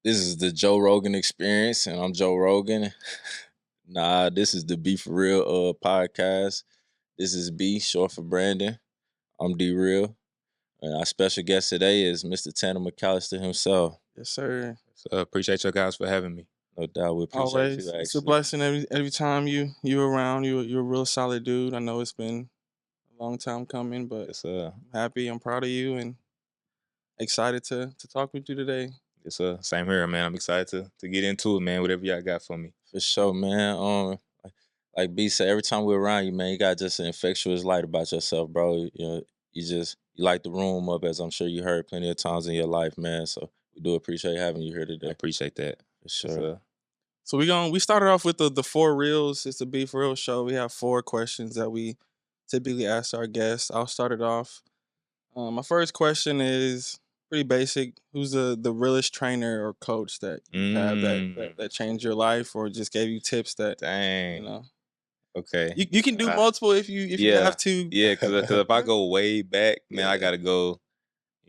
This is the Joe Rogan Experience, and I'm Joe Rogan. Nah, this is the Be For Real podcast. This is B, short for Brandon. I'm D Real. And our special guest today is Mr. Tanner McCalister himself. Yes, sir. So appreciate you guys for having me. No doubt, we appreciate you Always, it's a actually. blessing every time you around. You're a real solid dude. I know it's been a long time coming, but Yes, sir. I'm happy. I'm proud of you and excited to talk with you today. Yes, sir. Same here, man. I'm excited to get into it, man. Whatever y'all got for me. For sure, man. Like B said, every time we're around you, man, you got just an infectious light about yourself, bro. You light the room up, as I'm sure you heard plenty of times in your life, man. So we do appreciate having you here I today. appreciate that. For Yes, sure. sir. So we started off with the four reels. It's the Be For Real show. We have four questions that we typically ask our guests. I'll start it off. My first question is pretty basic. Who's the realest trainer or coach that you have that changed your life or just gave you tips that Dang. you know? Okay. You can do multiple if you yeah, have to. Yeah, because if I go way back, man, Yeah. I gotta go.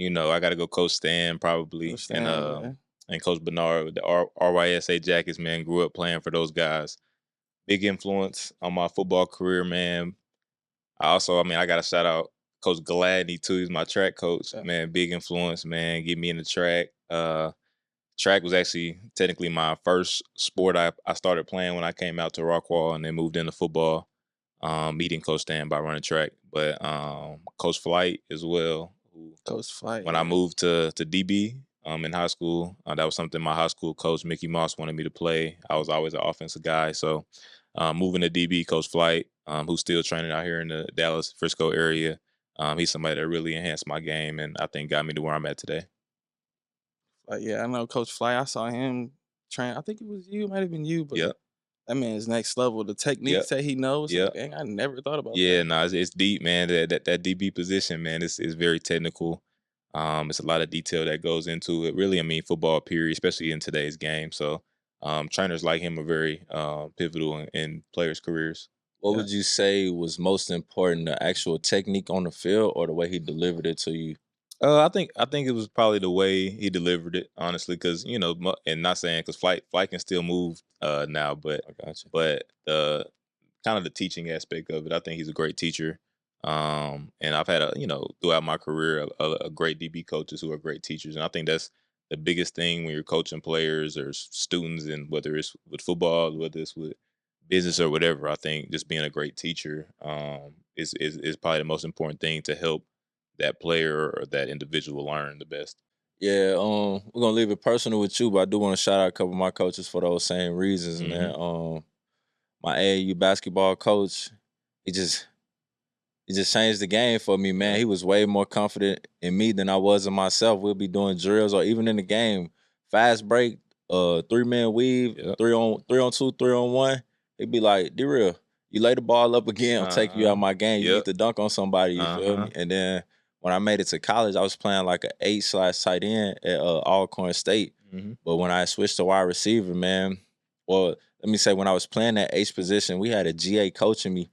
I gotta go Coach Stan probably, Coach Stan, yeah. and Coach Bernard with the RYSA Jackets. Man, grew up playing for those guys. Big influence on my football career, man. I gotta shout out Coach Gladney too. He's my track coach, Yeah. man. Big influence, man. Get me in the track. Track was actually technically my first sport I started playing when I came out to Rockwall and then moved into football. Meeting Coach Stan by running track, but Coach Flight as well. Coach Flight. When I moved to DB in high school, that was something my high school coach Mickey Moss wanted me to play. I was always an offensive guy, so moving to DB, Coach Flight, who's still training out here in the Dallas Frisco area. He's somebody that really enhanced my game and I think got me to where I'm at today. Yeah, I know Coach Flight. I saw him train. I think it was you. It might have been you, but Yep. that man is next level. The techniques that he knows. Yep. Like, dang, I never thought about that. Yeah, no, it's deep, man. That DB position, man, is very technical. It's a lot of detail that goes into it. Really, I mean, football period, especially in today's game. So, trainers like him are very pivotal in players' careers. What would you say was most important, the actual technique on the field or the way he delivered it to you? I think it was probably the way he delivered it, honestly, because and not saying because flight can still move now, but I got you. but the kind of the teaching aspect of it, I think he's a great teacher. And I've had throughout my career a great DB coaches who are great teachers, and I think that's the biggest thing when you're coaching players or students, and whether it's with football, whether it's with business or whatever. I think just being a great teacher is probably the most important thing to help that player or that individual learn the best. Yeah, we're gonna leave it personal with you, but I do want to shout out a couple of my coaches for those same reasons, man. My AAU basketball coach, he just changed the game for me, man. He was way more confident in me than I was in myself. We'll be doing drills or even in the game, fast break, 3-man weave, 3-on-2, 3-on-1. He'd be like, "D real, you lay the ball up again, I'm taking you out of my game. You need to dunk on somebody, you feel me?" And then when I made it to college, I was playing like an 8/tight end at Alcorn State. But when I switched to wide receiver, man, well, let me say when I was playing that H position, we had a GA coaching me,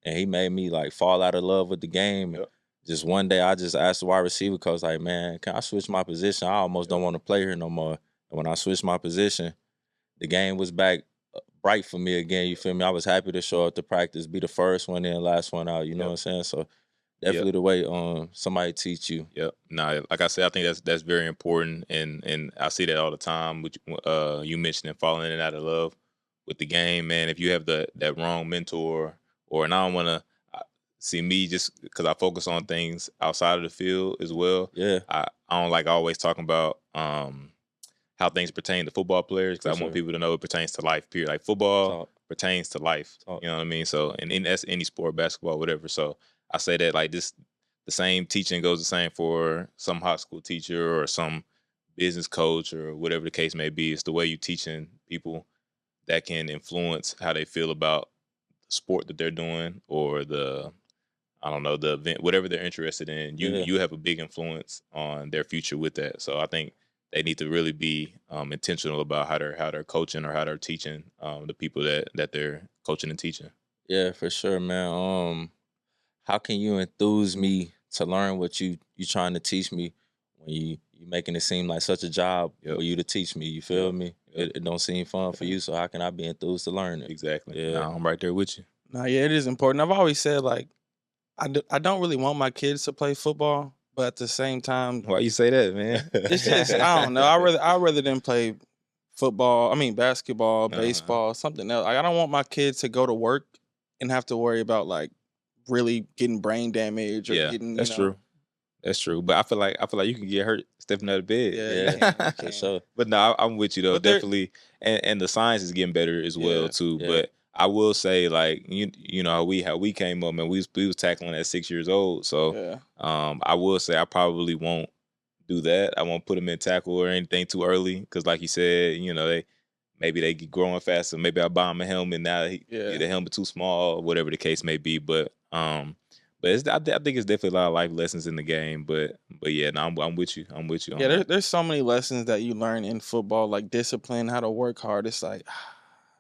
and he made me like fall out of love with the game. Just one day, I just asked the wide receiver coach, like, "Man, can I switch my position? I almost don't want to play here no more." And when I switched my position, the game was back bright for me again. You feel me? I was happy to show up to practice, be the first one in, last one out. You know what I'm saying? So definitely the way somebody teach you. Yep. No, like I said, I think that's very important, and I see that all the time. Which you mentioning falling in and out of love with the game, man. If you have that wrong mentor, and I don't want to see me just because I focus on things outside of the field as well. Yeah. I don't like always talking about how things pertain to football players, because I want people to know it pertains to life. Period. Like football pertains to life. You know what I mean? So, and that's any sport, basketball, whatever. So I say that like this, the same teaching goes the same for some high school teacher or some business coach or whatever the case may be. It's the way you teaching people that can influence how they feel about the sport that they're doing or the event, whatever they're interested in. You have a big influence on their future with that. So I think they need to really be intentional about how they're coaching or how they're teaching the people that they're coaching and teaching. Yeah, for sure, man. How can you enthuse me to learn what you trying to teach me when you you making it seem like such a job Yep. for you to teach me. You feel Yep. me? Yep. It don't seem fun for you, so how can I be enthused to learn it? Exactly. Yeah. Nah, I'm right there with you. Nah, yeah, it is important. I've always said like I don't really want my kids to play football, but at the same time, Why you say that, man? it's just I don't know. I rather them play football. I mean basketball, baseball, something else. Like, I don't want my kids to go to work and have to worry about like really getting brain damage or Yeah, getting. that's true. That's true. But I feel like you can get hurt stepping out of bed. Yeah, Yeah, you for can. sure. But no, I'm with you though. But there- Definitely, and the science is getting better as well Yeah, too. yeah. But I will say, like you know how we came up, and we was tackling at 6 years old. So Yeah. I will say I probably won't do that. I won't put them in tackle or anything too early because, like you said, you know maybe they get growing faster. Maybe I buy them a helmet now. The helmet too small, whatever the case may be. But I think it's definitely a lot of life lessons in the game. But yeah, no, I'm with you. I'm with you. On Yeah, that. there's so many lessons that you learn in football, like discipline, how to work hard. It's like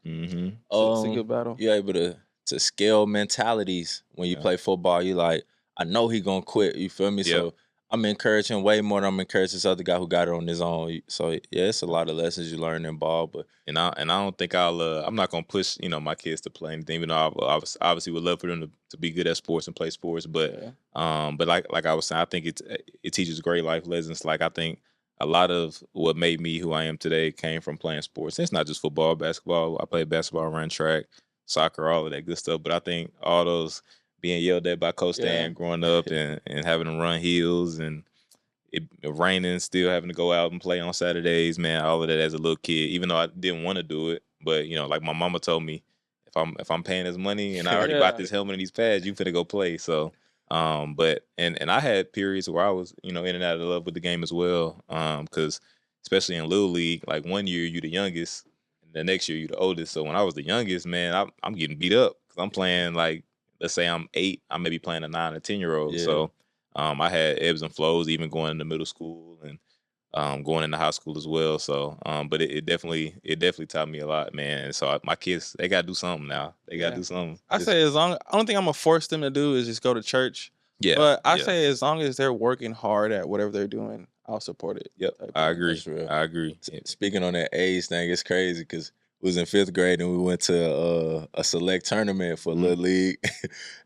Mm-hmm. it's a good battle. You're able to scale mentalities when you play football. You like, I know he gonna quit. You feel me? Yep. So I'm encouraging way more than I'm encouraging this other guy who got it on his own. So yeah, it's a lot of lessons you learn in ball. But I don't think I'm not gonna push my kids to play anything. Even though I obviously would love for them to be good at sports and play sports. But but like I was saying, I think it teaches great life lessons. Like I think a lot of what made me who I am today came from playing sports. It's not just football, basketball. I played basketball, ran track, soccer, all of that good stuff. But I think all those being yelled at by Coach Stan growing up and having to run hills and it raining, still having to go out and play on Saturdays, man, all of that as a little kid, even though I didn't want to do it. But, like my mama told me, if I'm paying this money and I already bought this helmet and these pads, you finna go play. So, but I had periods where I was, in and out of love with the game as well. Because especially in Little League, like one year you the youngest, and the next year you the oldest. So when I was the youngest, man, I'm getting beat up because I'm playing like, let's say I'm 8, I may be playing a 9 or 10-year-old. Yeah. So I had ebbs and flows, even going into middle school and going into high school as well. So, but it definitely taught me a lot, man. And so my kids, they gotta do something now. They gotta do something. I say only thing I'm gonna force them to do is just go to church. Yeah. But I say as long as they're working hard at whatever they're doing, I'll support it. Yep. I agree. real. I agree. Speaking on that age thing, it's crazy because we was in 5th grade and we went to a select tournament for Little League.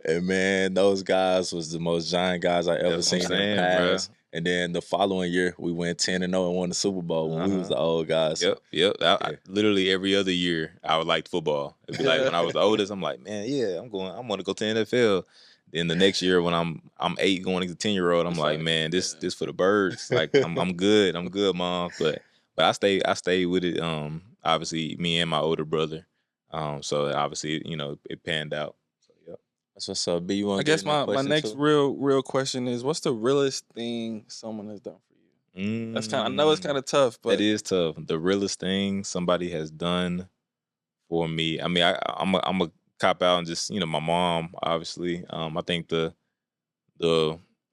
And man, those guys was the most giant guys I ever seen in the past. Bro. And then the following year, we went 10-0 and won the Super Bowl when we was the old guys. Yep. I literally every other year, I would like football. It'd be like when I was the oldest, I'm like, man, yeah, I'm going to go to the NFL. Then the next year when I'm 8 going to 10-year-old, I'm like, man, this for the birds. Like I'm good. I'm good, Mom. But I stayed with it. Obviously, me and my older brother. So obviously, it panned out. So yeah. That's what's up. B, you want I guess my next real question is, what's the realest thing someone has done for you? That's I know it's kind of tough, but it is tough. The realest thing somebody has done for me. I mean, I'm a cop out and just my mom. Obviously, I think the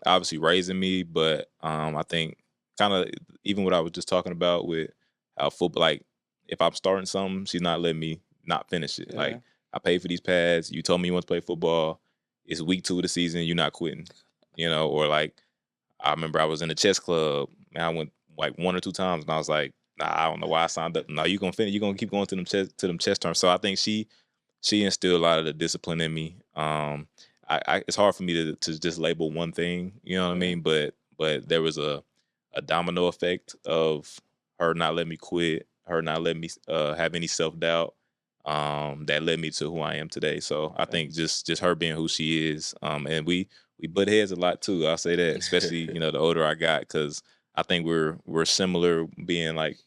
obviously raising me, but I think kind of even what I was just talking about with how football, like if I'm starting something, she's not letting me not finish it. Yeah. Like I paid for these pads. You told me you want to play football. It's week 2 of the season. You're not quitting. Or like I remember I was in the chess club and I went like 1 or 2 times and I was like, nah, I don't know why I signed up. No, you're gonna finish. You're gonna keep going to them chess terms. So I think she instilled a lot of the discipline in me. It's hard for me to just label one thing. You know what I mean? But there was a domino effect of her not letting me quit, her not letting me have any self-doubt, that led me to who I am today. So I think just her being who she is, and we butt heads a lot too. I'll say that, especially the older I got, because I think we're similar, being like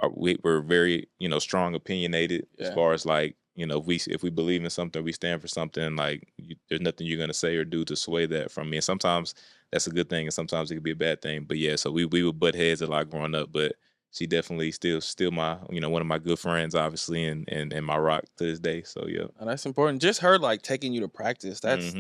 we're very strong, opinionated as far as like if we believe in something, we stand for something. Like there's nothing you're gonna say or do to sway that from me. And sometimes that's a good thing, and sometimes it could be a bad thing. But yeah, so we would butt heads a lot growing up, but she definitely still my one of my good friends, obviously, and my rock to this day. So yeah, and that's important. Just her like taking you to practice. That's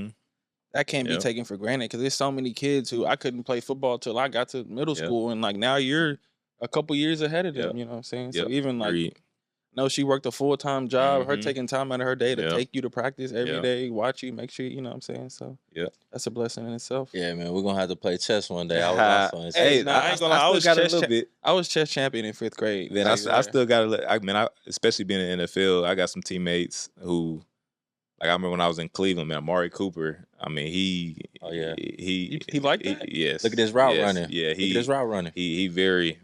that can't be Yep. taken for granted, because there's so many kids who I couldn't play football till I got to middle school, and like now you're a couple years ahead of them. Yep. You know what I'm saying? Yep. So even like Agreed. know she worked a full-time job. Her Mhm. taking time out of her day to Yep. take you to practice every Yep. day, watch you, make sure you know what I'm saying. So Yep. that's a blessing in itself. Yeah, man, we're gonna have to play chess one day. I was also in Hey, chess. nah, I ain't gonna lie. I still was got a chess little bit. I was chess champion in 5th grade. Man, I still got to. I mean, especially being in the NFL, I got some teammates who, like, I remember when I was in Cleveland, man, Amari Cooper. I mean, he liked that? Yes. Look at this route yes, running. Yeah, Look at this route running. He very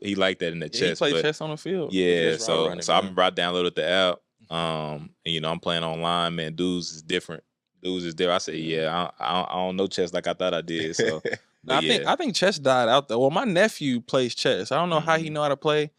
he liked that in the Yeah, chess. he played but chess on the field. yeah, Just route so running, I man. remember I downloaded the app. And you know, I'm playing online, man. Dudes is different. Dudes is there. I said, yeah, I don't know chess like I thought I did. So No, I think chess died out though. Well, my nephew plays chess. I don't know how he know how to play,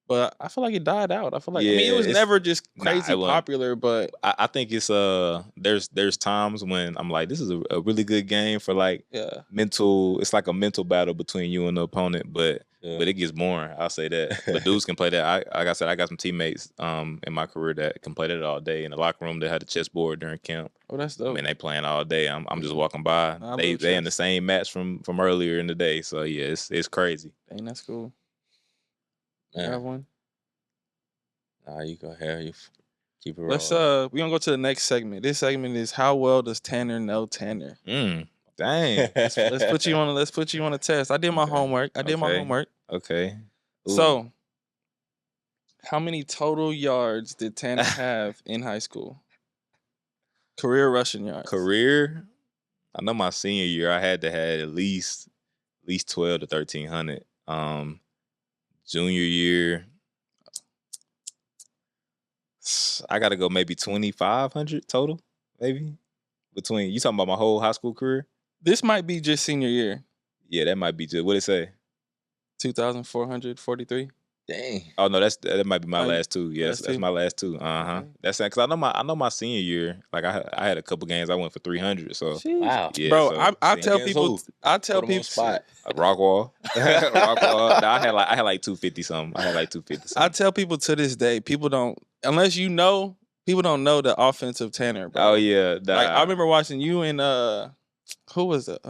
but I feel like it died out. I feel like I mean it was never just crazy popular, but I think it's there's times when I'm like, this is a really good game for like mental. It's like a mental battle between you and the opponent, but it gets boring. I'll say that. But dudes can play that. Like I said, I got some teammates in my career that can play that all day in the locker room. They had a chessboard during camp. Oh, that's dope. I mean, they playing all day. I'm just walking by. They in the same match from earlier in the day. So yeah, it's crazy. Dang, that's cool. Man. You have one? Nah, you go ahead. You keep it rolling. Let's we're gonna go to the next segment. This segment is how well does Tanner know Tanner? Dang. let's put you on a test. I did my homework. Okay. Ooh. So, how many total yards did Tanner have in high school? Career rushing yards. Career? I know my senior year I had to have at least 12 to 1,300. Junior year, I got to go maybe 2,500 total, maybe. Between, you talking about my whole high school career? This might be just senior year. Yeah, that might be just, what it say? 2,443. Dang. Oh no, that might be my last two. Yes, that's two? my last two. Okay. That's because I know my senior year. Like I had a couple games I went for 300. So Wow. yeah, bro, so, I tell people, spot. Rockwall. Rockwall. No, I had like 250 something. I tell people to this day, people don't know the offensive Tanner, bro. Oh yeah, like I remember watching you and who was it?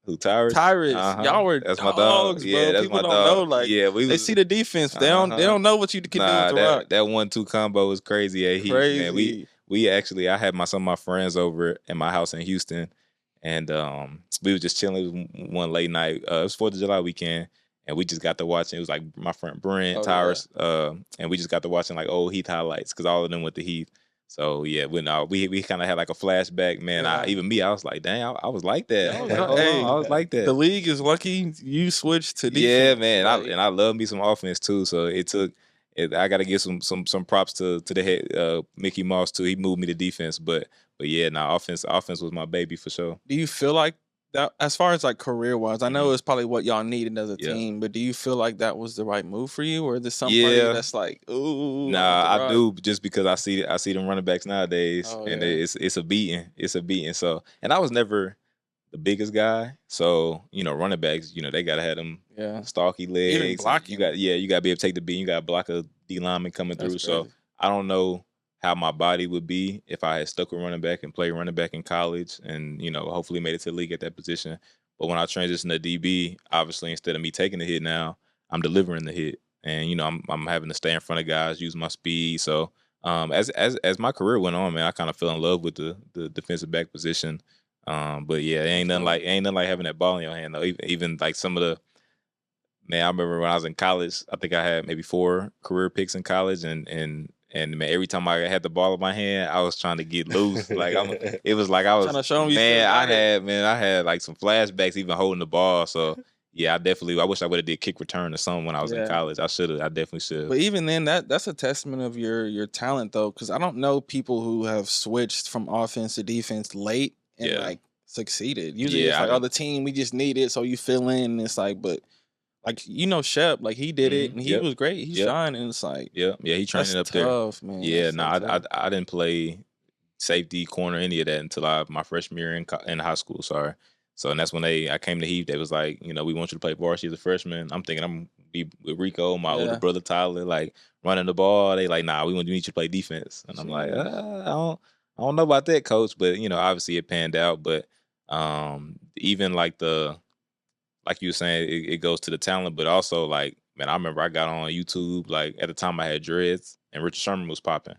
Who, Tyrus? Y'all were that's dogs, my dog. bro. Yeah, that's people my don't dog. know, like they see the defense. They don't know what you can do with the rock. That 1-2 combo was crazy. Yeah, crazy. Man, we actually, I had some of my friends over at my house in Houston, and we was just chilling. It was one late night. It was 4th of July weekend, and we just got to watching. It was like my friend Brent, Tyrus, and we just got to watching like old Heath highlights because all of them went to Heath. So yeah, we kind of had like a flashback, man. I was like, dang, I was like that. I was like that. The league is lucky you switched to defense. Yeah, man, I love me some offense too. So I got to give some props to the head Mickey Mouse too. He moved me to defense, but yeah, offense was my baby for sure. Do you feel like that, as far as like career wise, I know it's probably what y'all needed as a team, but do you feel like that was the right move for you, or is there somebody that's like, ooh? Nah, I do, just because I see them running backs nowadays, and it's a beating. So, and I was never the biggest guy, so running backs, they gotta have them stalky legs. Even blocking. You gotta be able to take the beat. You gotta block a D lineman coming through. Crazy. So I don't know how my body would be if I had stuck with running back and played running back in college and, hopefully made it to the league at that position. But when I transitioned to DB, obviously instead of me taking the hit now, I'm delivering the hit. And, I'm having to stay in front of guys, use my speed. So as my career went on, man, I kind of fell in love with the defensive back position. But yeah, it ain't nothing like having that ball in your hand though. Even like some of the, man, I remember when I was in college, I think I had maybe 4 career picks in college, and man, every time I had the ball in my hand, I was trying to get loose. Like it was like I was trying to show him. I had like some flashbacks even holding the ball. So yeah, I wish I would have did kick return or something when I was in college. I definitely should. But even then, that's a testament of your talent though, because I don't know people who have switched from offense to defense late and like succeeded. Usually it's like, the team, we just need it, so you fill in. And it's like, but like Shep, like he did it and he was great. He shined, and it's like, he trained it up tough, there. Man. Yeah, I didn't play safety, corner, any of that until my freshman year in high school. Sorry. So and that's when I came to Heath. They was like, we want you to play varsity as a freshman. I'm thinking I'm be with Rico, my older brother Tyler, like running the ball. They like, nah, we need you to play defense. And I'm like, I don't know about that, coach. But obviously it panned out. But even like you were saying, it goes to the talent, but also like, man, I remember I got on YouTube, like at the time I had dreads. and Richard Sherman was popping.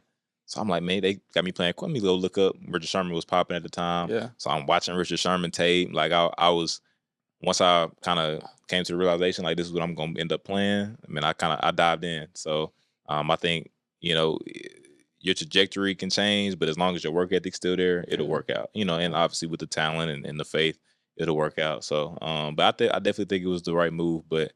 So I'm like, man, they got me playing. Let me go look up. Richard Sherman was popping at the time. Yeah. So I'm watching Richard Sherman tape. Like I was, once I kind of came to the realization, like this is what I'm gonna end up playing. I mean, I dived in. So I think, you know, your trajectory can change, but as long as your work ethic's still there, it'll work out. You know, and obviously with the talent and the faith, it'll work out. So, but I definitely think it was the right move. But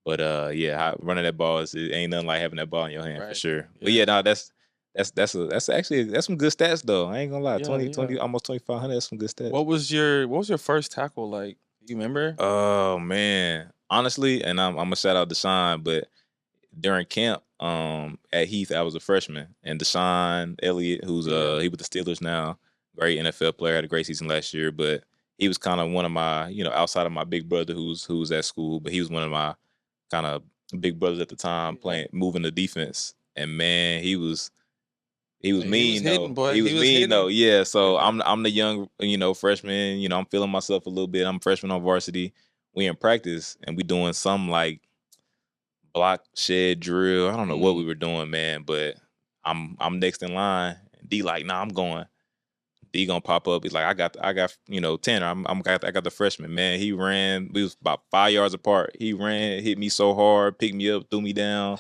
yeah, running that ball it ain't nothing like having that ball in your hand for sure. Yeah. But yeah, no, that's some good stats though. I ain't gonna lie, 20, almost 2,500. That's some good stats. What was your first tackle like? You remember? Oh man, honestly, and I'm gonna shout out Deshaun, but during camp, at Heath, I was a freshman, and Deshaun Elliott, who's he with the Steelers now, great NFL player, had a great season last year, but he was kind of one of my, you know, outside of my big brother who's at school, but he was one of my kind of big brothers at the time, moving the defense, and man, he was mean though. He was mean though. Yeah. So I'm the young, you know, freshman. You know, I'm feeling myself a little bit. I'm a freshman on varsity. We in practice and we doing some like block shed drill. I don't know what we were doing, man, but I'm next in line. D like, nah, I'm going. D gonna pop up. He's like, I got, you know, Tanner. I got the freshman, man. He ran. We was about 5 yards apart. He ran, hit me so hard, picked me up, threw me down.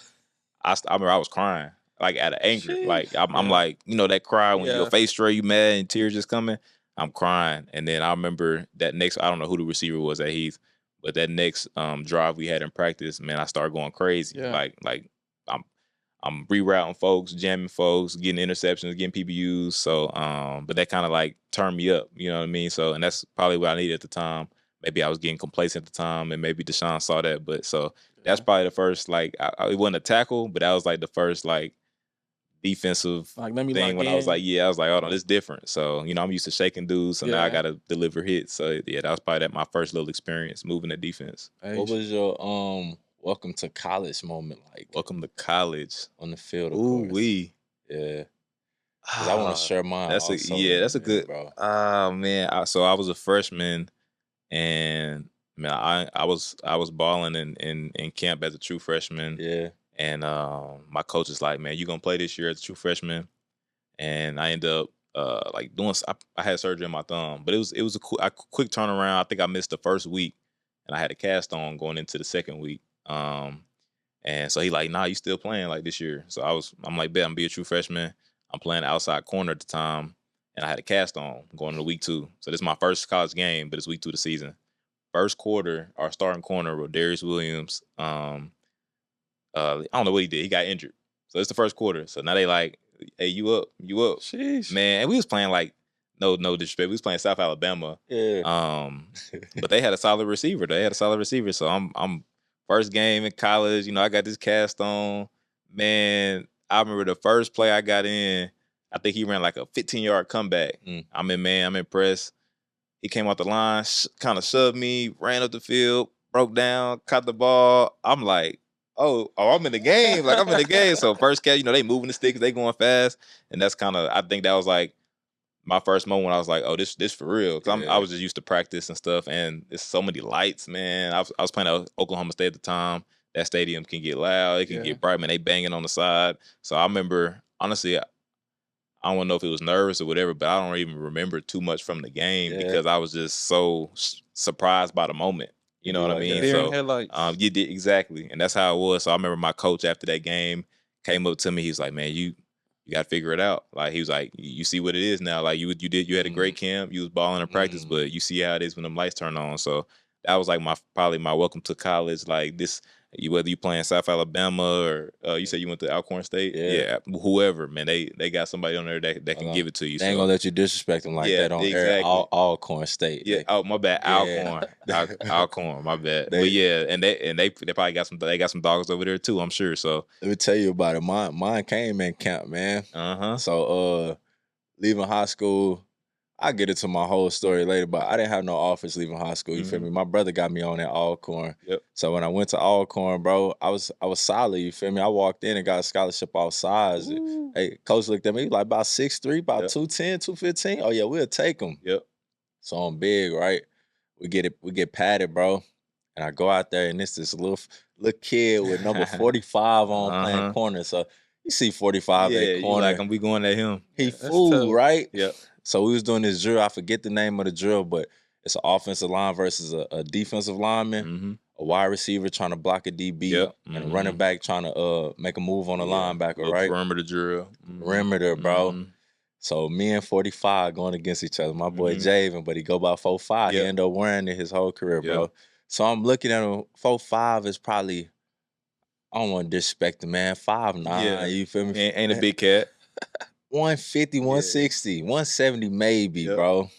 I remember I was crying. Like out of anger. Sheesh. Like I'm like, you know, that cry when your face straight, you mad and tears just coming. I'm crying. And then I remember that next, I don't know who the receiver was at Heath, but that next drive we had in practice, man, I started going crazy. Yeah. Like I'm rerouting folks, jamming folks, getting interceptions, getting PBUs. So but that kind of like turned me up, you know what I mean? So, and that's probably what I needed at the time. Maybe I was getting complacent at the time, and maybe Deshaun saw that. But so that's probably the first, like, it wasn't a tackle, but that was like the first like defensive thing when I was like, I was like, hold on, it's different. So, you know, I'm used to shaking dudes, so now I got to deliver hits. So, yeah, that was probably my first little experience moving the defense. What was your welcome to college moment like? Welcome to college. On the field, of course. Ooh-wee. Yeah. Because I want to share mine that's also. That's a good, bro. Man, so I was a freshman, and, man, I was balling in camp as a true freshman. Yeah. And my coach is like, man, you gonna play this year as a true freshman? And I ended up like doing. I had surgery on my thumb, but it was a quick turnaround. I think I missed the first week, and I had a cast on going into the second week. And so he like, nah, you still playing like this year? So I'm like, bet I'm be a true freshman. I'm playing outside corner at the time, and I had a cast on going into week 2. So this is my first college game, but it's week 2 of the season. First quarter, our starting corner, Rodarius Williams. I don't know what he did. He got injured. So it's the first quarter. So now they like, hey, you up. Sheesh. Man, and we was playing like, no disrespect. We was playing South Alabama. Yeah. But they had a solid receiver. So I'm first game in college. You know, I got this cast on. Man, I remember the first play I got in, I think he ran like a 15-yard comeback. I'm impressed. He came off the line, kind of shoved me, ran up the field, broke down, caught the ball. I'm like, oh, I'm in the game. Like, I'm in the game. So first catch, you know, they moving the sticks, they going fast. And that's kind of, I think that was like my first moment when I was like, oh, this for real. Because I was just used to practice and stuff. And there's so many lights, man. I was playing at Oklahoma State at the time. That stadium can get loud. It can get bright, man. They banging on the side. So I remember, honestly, I don't know if it was nervous or whatever, but I don't even remember too much from the game because I was just so surprised by the moment. You know what I mean? So you did exactly, and that's how it was. So I remember my coach after that game came up to me. He was like, "Man, you got to figure it out." Like, he was like, "You see what it is now. Like, you had a great camp. You was balling in practice, but you see how it is when them lights turn on." So that was like probably my welcome to college. Like this. Whether you playing South Alabama or you said you went to Alcorn State, whoever, man, they got somebody on there that can give it to you. They ain't gonna let you disrespect them like that on air. Alcorn State. Yeah. Oh, my bad. Alcorn. Alcorn. My bad. But yeah, and they probably got some dogs over there too, I'm sure. So let me tell you about it. Mine came in camp, man. So leaving high school. I'll get into my whole story later, but I didn't have no offers leaving high school. You feel me? My brother got me on at Alcorn. Yep. So when I went to Alcorn, bro, I was solid. You feel me? I walked in and got a scholarship outside. Hey, coach looked at me like about 6'3", about 210, 215. Oh yeah, we'll take him. Yep. So I'm big, right? We get padded, bro. And I go out there and it's this little kid with number 45 on playing corner. So You see 45 Yeah, at you corner. like, we going at him. He Yeah, that's fool, tough. right? Yep. So we was doing this drill. I forget the name of the drill, but it's an offensive line versus a defensive lineman, Mm-hmm. a wide receiver trying to block a DB, Yep. and a running back trying to make a move on a linebacker, Little right? perimeter drill. Perimeter, bro. Mhm. So me and 45 going against each other. My boy Mhm. Javen, but he go by 4'5". He Yep. ended up wearing it his whole career, bro. Yep. So I'm looking at him. 4'5" is probably, I don't want to disrespect him, man. 5'9", Yeah. you feel me? Ain't a big cat. 150, 160, 170 maybe, Yep. bro.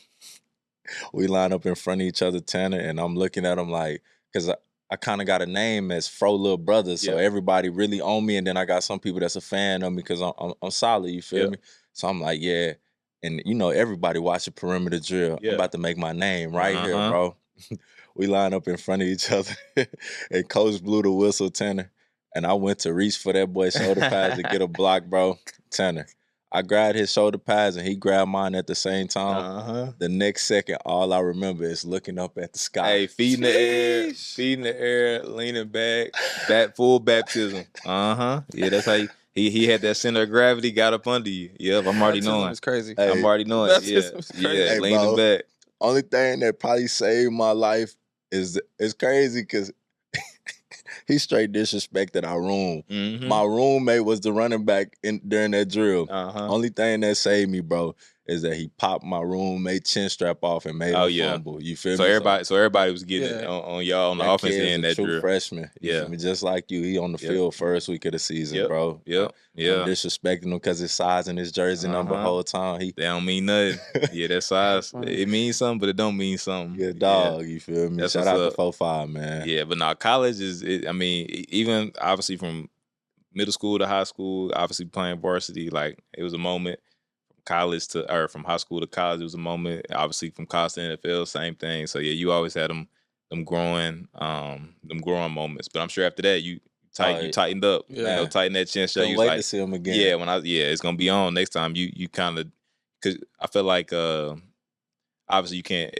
We line up in front of each other, Tanner, and I'm looking at him like, because I kind of got a name as Fro Little Brother, so Yep. everybody really on me, and then I got some people that's a fan of me because I'm solid, you feel Yep. me? So I'm like, yeah, and you know everybody watching perimeter drill. Yeah. I'm about to make my name right here, Uh-huh. bro. We line up in front of each other, and Coach blew the whistle, Tanner, and I went to reach for that boy's shoulder pads to get a block, bro. Tanner, I grabbed his shoulder pads and he grabbed mine at the same time. Uh-huh. The next second, all I remember is looking up at the sky. Hey, feet in the air, leaning back, full baptism. Uh-huh. Yeah, that's how he had that center of gravity, got up under you. Yep, I'm already Baptism knowing. is crazy. Hey, I'm already knowing. Baptism is Yeah, crazy. Hey, leaning bro. back. Only thing that probably saved my life is it's crazy because he straight disrespected our room. Mm-hmm. My roommate was the running back during that drill. Uh-huh. Only thing that saved me, bro, is that he popped my roommate chin strap off and made him fumble. You feel So me? everybody was getting it on y'all on the offense end that true drill. freshman. You feel me? Just like you, he on the field first week of the season, bro. Yep. I'm disrespecting him because his size and his jersey number whole time. They don't mean nothing. Yeah, that size, it means something, but it don't mean something. Yeah, dog. You feel me? That's Shout out to 4'5", man. Yeah, but now college even obviously from middle school to high school, obviously playing varsity, like it was a moment. From high school to college, it was a moment. Obviously from college to NFL, same thing. So yeah, you always had them growing moments. But I'm sure after that you tightened up. Yeah. You know, tighten that chin shut. Can't wait to see him again. Yeah, it's gonna be on next time. You kind of, because I feel like obviously you can't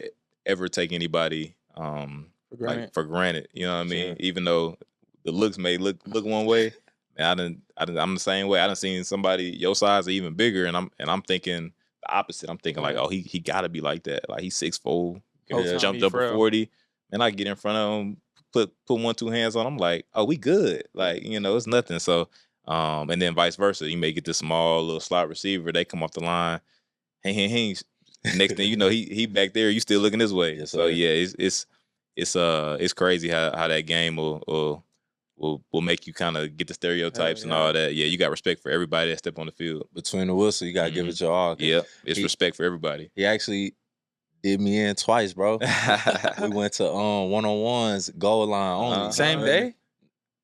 ever take anybody for granted. You know what I mean? Sure. Even though the looks may look one way, and I'm the same way. I done seen somebody your size or even bigger, and I'm thinking the opposite. I'm thinking like, oh, he gotta be like that. Like he's 6'4", jumped up to 40, and I get in front of him, put 1-2 hands on him, like, oh, we good. Like, you know, it's nothing. So and then vice versa. You may get this small little slot receiver, they come off the line, hang. Next thing you know, he back there, you still looking this way. Yes, so sir. yeah, it's crazy how that game will make you kind of get the stereotypes and all that. Yeah, you got respect for everybody that step on the field. Between the whistle, you gotta give it your all. Yeah, it's respect for everybody. He actually did me in twice, bro. We went to one-on-ones, goal line only. Same day?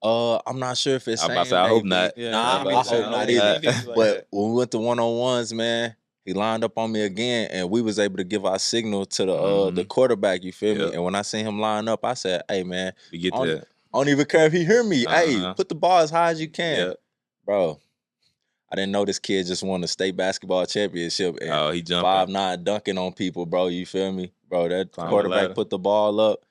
I'm not sure if it's I'm same about to say, I hope day, not. Yeah, Nah, I hope not either. Like But when we went to one-on-ones, man, he lined up on me again, and we was able to give our signal to the quarterback. You feel me? Yep. And when I seen him line up, I said, "Hey, man, we get I don't, that. I don't even care if he hear me. Hey, Uh-huh. put the ball as high as you can, Yep. bro." I didn't know this kid just won the state basketball championship. And Oh, he jumping. 5'9" dunking on people, bro. You feel me, bro? That Climb the quarterback ladder. put the ball up.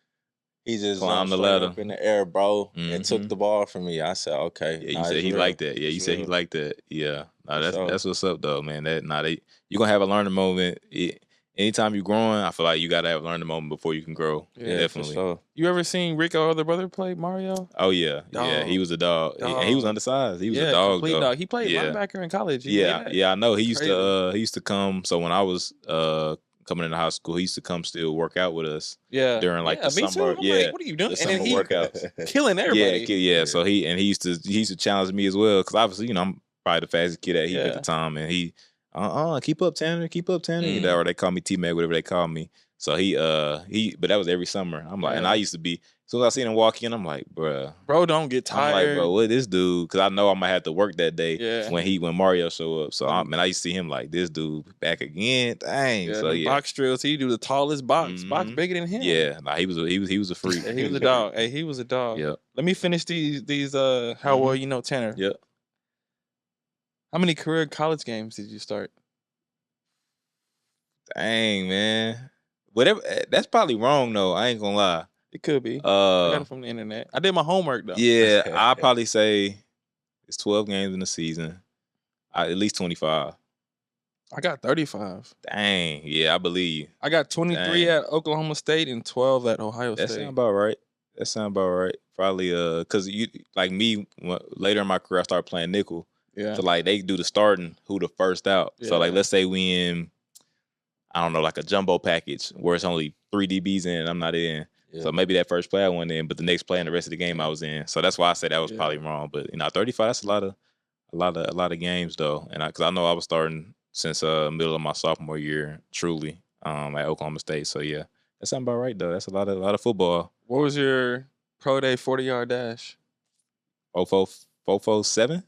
He just Climb jumped the straight ladder. up in the air, bro, and took Mhm. the ball from me. I said, okay. Yeah, you nah, said it's he real. liked that. Yeah, you It's said he real. liked that. Yeah, For sure. that's what's up though, man. You're gonna have a learning moment. Anytime you're growing, I feel like you gotta have a learning moment before you can grow. Yeah, Definitely. For sure. You ever seen Rico other brother play Mario? Oh yeah, yeah. Dog. He was a dog, and he was Dog. undersized. He was a dog, complete though. dog. He played Yeah. linebacker in college. You Yeah, know that? yeah. I know. He used Crazy. to come. So when I was coming into high school, he used to come still work out with us Yeah. during like the me summer. Too. I'm Yeah, like, what are you doing? the And then summer he workouts. killing everybody. Yeah. So he used to challenge me as well, because obviously, you know, I'm probably the fastest kid at heap at Yeah. the time, and he keep up, Tanner, you know, or they call me T-Mac, whatever they call me. So but that was every summer. I'm like, and Yeah. I used to be, as soon as I seen him walk in, I'm like, bruh. Bro, don't get I'm tired. like, bro, what this dude? Because I know I might have to work that day Yeah. when Mario show up. So I used to see him like, this dude back again. Dang. Yeah, So them yeah, box drills. He do the tallest box. Box Mhm. bigger than him. yeah. Nah, he was a freak. Yeah, he was a dog. Hey, he was a dog. Yeah. Let me finish these how well you know Tanner. Yeah. How many career college games did you start? Dang, man. Whatever. That's probably wrong though. I ain't gonna lie. It could be. I got Uh, it from the internet. I did my homework though. yeah. I'll probably say it's 12 games in the season. At least 25. I got 35. Dang, yeah, I believe. I got 23 at Oklahoma State and 12 at Ohio State. That sound about right. Probably because you like me later in my career I started playing nickel. Yeah. So like they do the starting, who the first out. Yeah. So like let's say we in, I don't know, like a jumbo package where it's only 3 DBs in and I'm not in. Yeah. So maybe that first play I went in, but the next play and the rest of the game I was in. So that's why I say that was probably wrong. But 35, that's a lot of games though. And because I know I was starting since middle of my sophomore year, truly, at Oklahoma State. So yeah, that sounds about right though. That's a lot of football. What was your pro day 40-yard dash? 447?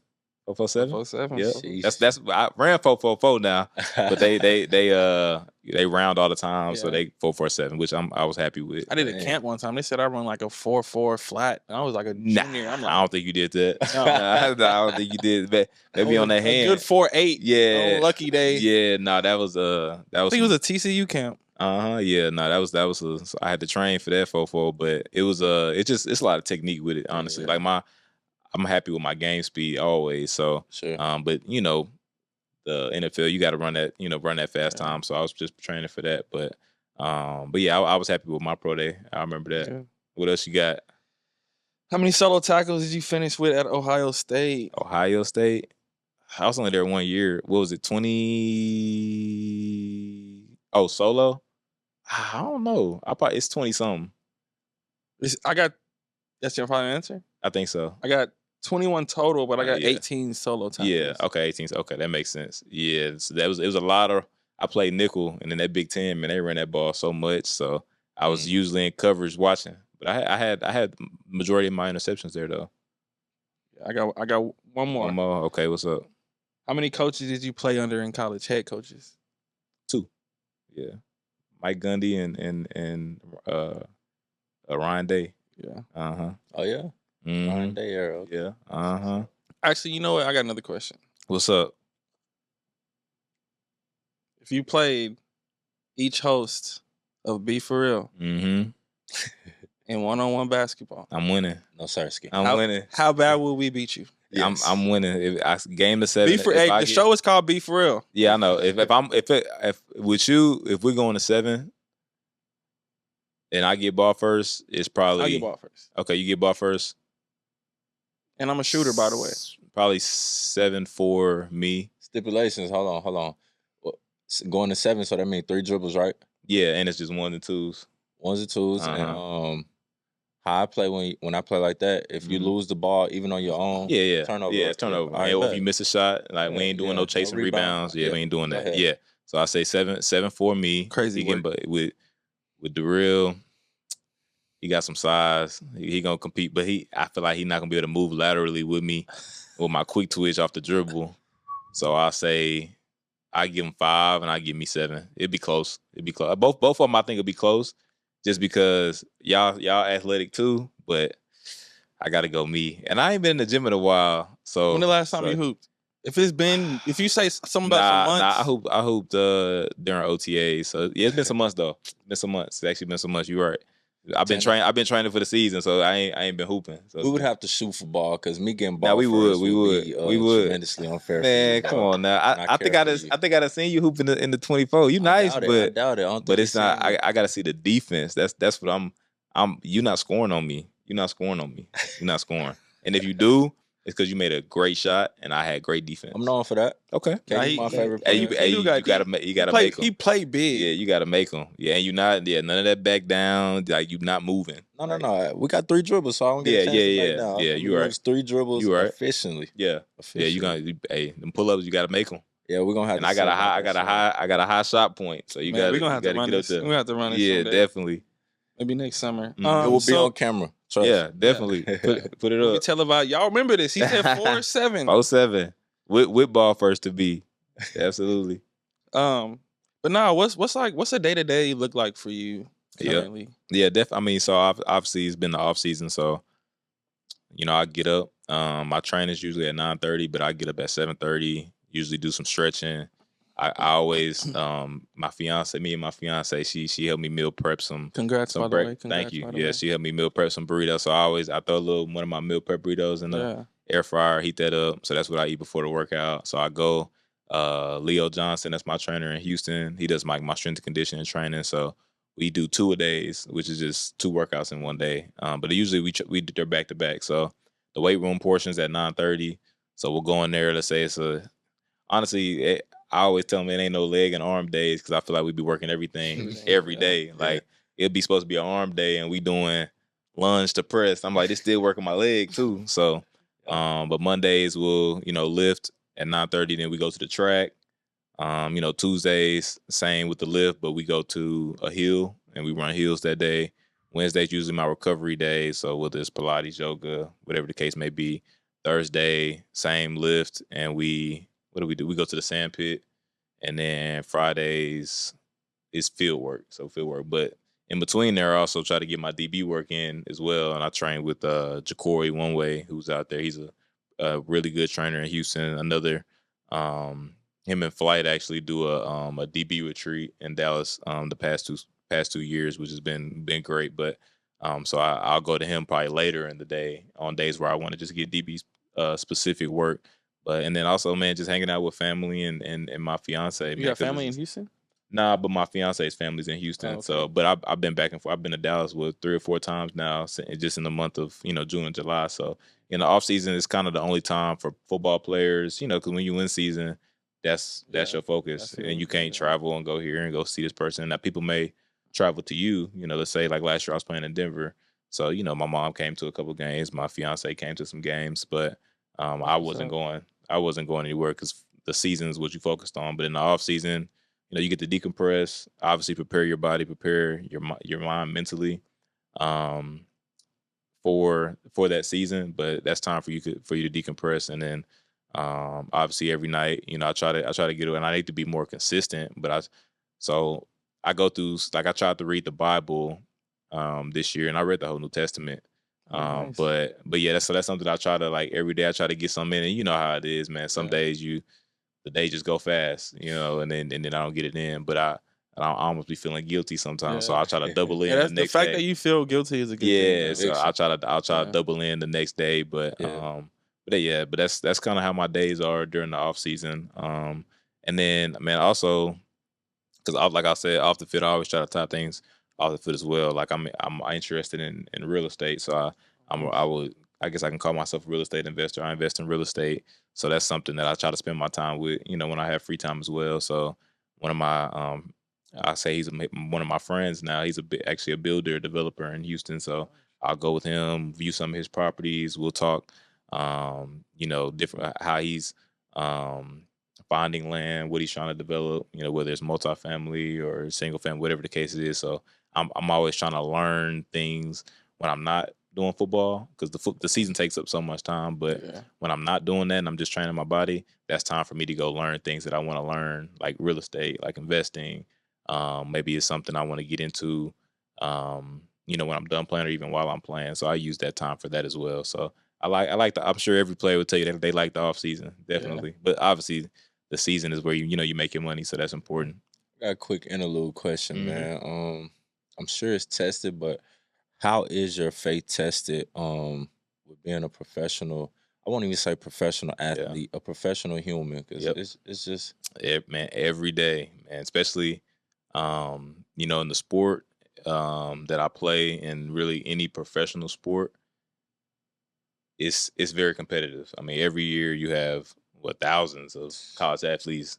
447? 447. Yeah. That's I ran 444 now, but they round all the time, so they 447, which I was happy with. I did a camp one time. They said I run like a 4.4 flat, and I was like a junior. I'm like, I don't think you did that. No. I don't think you did. Maybe on that hand. A good 4.8. Yeah. Lucky day. Yeah. No, that was I think it was a TCU camp. Yeah. No, that was I had to train for that 4.4, but it was it's a lot of technique with it. Honestly, like I'm happy with my game speed always. So, sure. But the NFL, you got to run that fast time. So I was just training for that. But yeah, I was happy with my pro day. I remember that. Yeah. What else you got? How many solo tackles did you finish with at Ohio State? Ohio State? I was only there 1 year. What was it, 20? Oh, solo? I don't know. It's 20-something. That's your final answer? I think so. I got 21 total, but I got 18 solo tackles. Yeah, okay, 18. Okay, that makes sense. Yeah, so it was a lot of. I played nickel, and then that Big Ten, man, they ran that ball so much, so I was usually in coverage watching. But I had majority of my interceptions there though. I got one more. One more. Okay, what's up? How many coaches did you play under in college? Head coaches? 2. Yeah, Mike Gundy and Ryan Day. Yeah. Oh yeah. Mm-hmm. Ryan Day era. Yeah. Actually, you know what? I got another question. What's up? If you played each host of Be For Real in one-on-one basketball, I'm winning. No Sirski. I'm winning. How bad will we beat you? Yes. I'm winning. Game to 7. The show is called Be For Real. Yeah, I know. If with you, if we're going to 7. And I get ball first, it's probably... I get ball first. Okay, you get ball first. And I'm a shooter, by the way. Probably 7-4 me. Stipulations, hold on. Going to 7, so that means 3 dribbles, right? Yeah, and it's just 1s and 2s. 1s and 2s, and how I play when I play like that, if you lose the ball, even on your own, turnover. Yeah, turnover. Right, if you miss a shot, like we ain't doing no chasing rebounds. Yeah, we ain't doing that. Yeah. So I say 7-4 me. Crazy work. But with the real, he got some size. He gonna compete, but I feel like he's not gonna be able to move laterally with me with my quick twitch off the dribble. So I say I give him 5 and I give me 7. It'd be close. Both of them I think it'll be close, just because y'all athletic too. But I gotta go me, and I ain't been in the gym in a while. So when the last time you hooped? If you say something about some months. I hooped during OTA. So yeah, it's been some months though. It's actually been some months. You're right. I've been training for the season, so I ain't been hooping. So we would have to shoot for ball because me getting ball. We would. Tremendously unfair. Man, come on now. I think I done seen you hooping in the 24. You nice, but I doubt it. But it's not. I gotta see the defense. That's what I'm. You not scoring on me. You're not scoring. And if you do, it's because you made a great shot and I had great defense. I'm known for that. Okay. My favorite player. You gotta make him. He played big. Yeah, you gotta make him. Yeah, and you not. Yeah, none of that back down. Like you not moving. No. We got 3 dribbles, so I don't get a chance to back down. Yeah, you right. 3 dribbles efficiently. Yeah. Yeah, you gonna. Hey, them pull ups, you gotta make them. Yeah, we're gonna have. And I got a high shot point. So you got. We're gonna have to run this. We're gonna have to run this. Yeah, definitely. Maybe next summer. It will be on camera. Trust. Yeah, definitely. Put it up. Televised. Y'all remember this? He said 4-7. 4-7. With ball first to be. Absolutely. But now, what's a day-to-day look like for you currently? Yeah, definitely. I mean, so obviously it's been the off season, so I get up. My training is usually at 9:30, but I get up at 7:30. Usually do some stretching. I always me and my fiance, she helped me meal prep some. Congrats, by the way. Thank you. Yeah, she helped me meal prep some burritos. So I throw one of my meal prep burritos air fryer, heat that up. So that's what I eat before the workout. So I go. Leo Johnson, that's my trainer in Houston. He does my strength and conditioning training. So we do 2-a-days, which is just 2 workouts in one day. But usually we do their back to back. So the weight room portion's at 9:30. So we'll go in there. Let's say honestly, I always tell them it ain't no leg and arm days because I feel like we be working everything every day. Like it'd be supposed to be an arm day and we doing lunge to press. I'm like, this still working my leg too. So, but Mondays we'll lift at 9:30. Then we go to the track. Tuesdays same with the lift, but we go to a hill and we run hills that day. Wednesday's usually my recovery day, so whether it's Pilates, yoga, whatever the case may be. Thursday, same lift, and what do? We go to the sand pit, and then Fridays is field work. So field work, but in between there, I also try to get my DB work in as well, and I train with Ja'Cory One Way, who's out there. He's a really good trainer in Houston. Another, him and Flight actually do a DB retreat in Dallas the past 2 years, which has been great. But so I'll go to him probably later in the day on days where I want to just get DB specific work. But and then also, man, just hanging out with family and my fiance. You got family in Houston? Nah, but my fiance's family's in Houston. okay. So, but I've been back and forth. I've been to Dallas 3 or 4 times now, just in the month of June and July. So in the off season, it's kind of the only time for football players, because when you in season, that's your focus, and you can't travel and go here and go see this person. Now people may travel to you. Let's say like last year I was playing in Denver, so my mom came to a couple games, my fiance came to some games, but I wasn't going anywhere because the season is what you focused on. But in the off season, you get to decompress, obviously prepare your body, prepare your mind mentally for that season. But that's time for you to decompress, and then obviously every night, I try to get it, and I need to be more consistent. But I go through, like, I tried to read the Bible this year, and I read the whole New Testament. Nice. But yeah, that's something I try to, like, every day I try to get something in, and you know how it is, man. Some days the day just go fast, and then I don't get it in. But I almost be feeling guilty sometimes, so I try to double in the next the fact day. that you feel guilty is a good thing. Yeah, so I'll try to double in the next day, but that's kind of how my days are during the off season. And then, man, also because like I said, off the field, I always try to tie things off the field as well. Like I'm interested in real estate, so I guess I can call myself a real estate investor. I invest in real estate, so that's something that I try to spend my time with, when I have free time as well. So one of my I say he's one of my friends now. He's actually a builder, developer in Houston. So I'll go with him, view some of his properties. We'll talk, different how he's finding land, what he's trying to develop. Whether it's multifamily or single family, whatever the case is. So I'm always trying to learn things when I'm not doing football, because the season takes up so much time. But when I'm not doing that and I'm just training my body, that's time for me to go learn things that I want to learn, like real estate, like investing. Maybe it's something I want to get into, when I'm done playing or even while I'm playing. So I use that time for that as well. So I'm sure every player would tell you that they like the off season, definitely. But obviously the season is where you make your money. So that's important. I got a quick interlude question, man. I'm sure it's tested, but how is your faith tested with being a professional? I won't even say professional athlete, a professional human, because it's just every day, man. Especially in the sport that I play, and really any professional sport, it's very competitive. I mean, every year you have thousands of college athletes.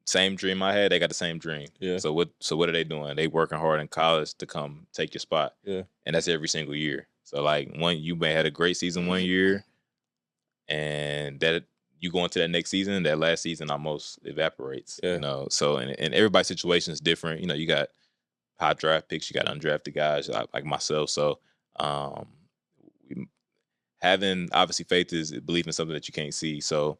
Same dream I had, they got the same dream. Yeah. So what are they doing? They working hard in college to come take your spot. Yeah. And that's every single year. So like you may have a great season one year, and that you go into that next season, that last season almost evaporates. Yeah. So and everybody's situation is different. You got high draft picks, you got undrafted guys like myself. So having obviously faith is belief in something that you can't see. So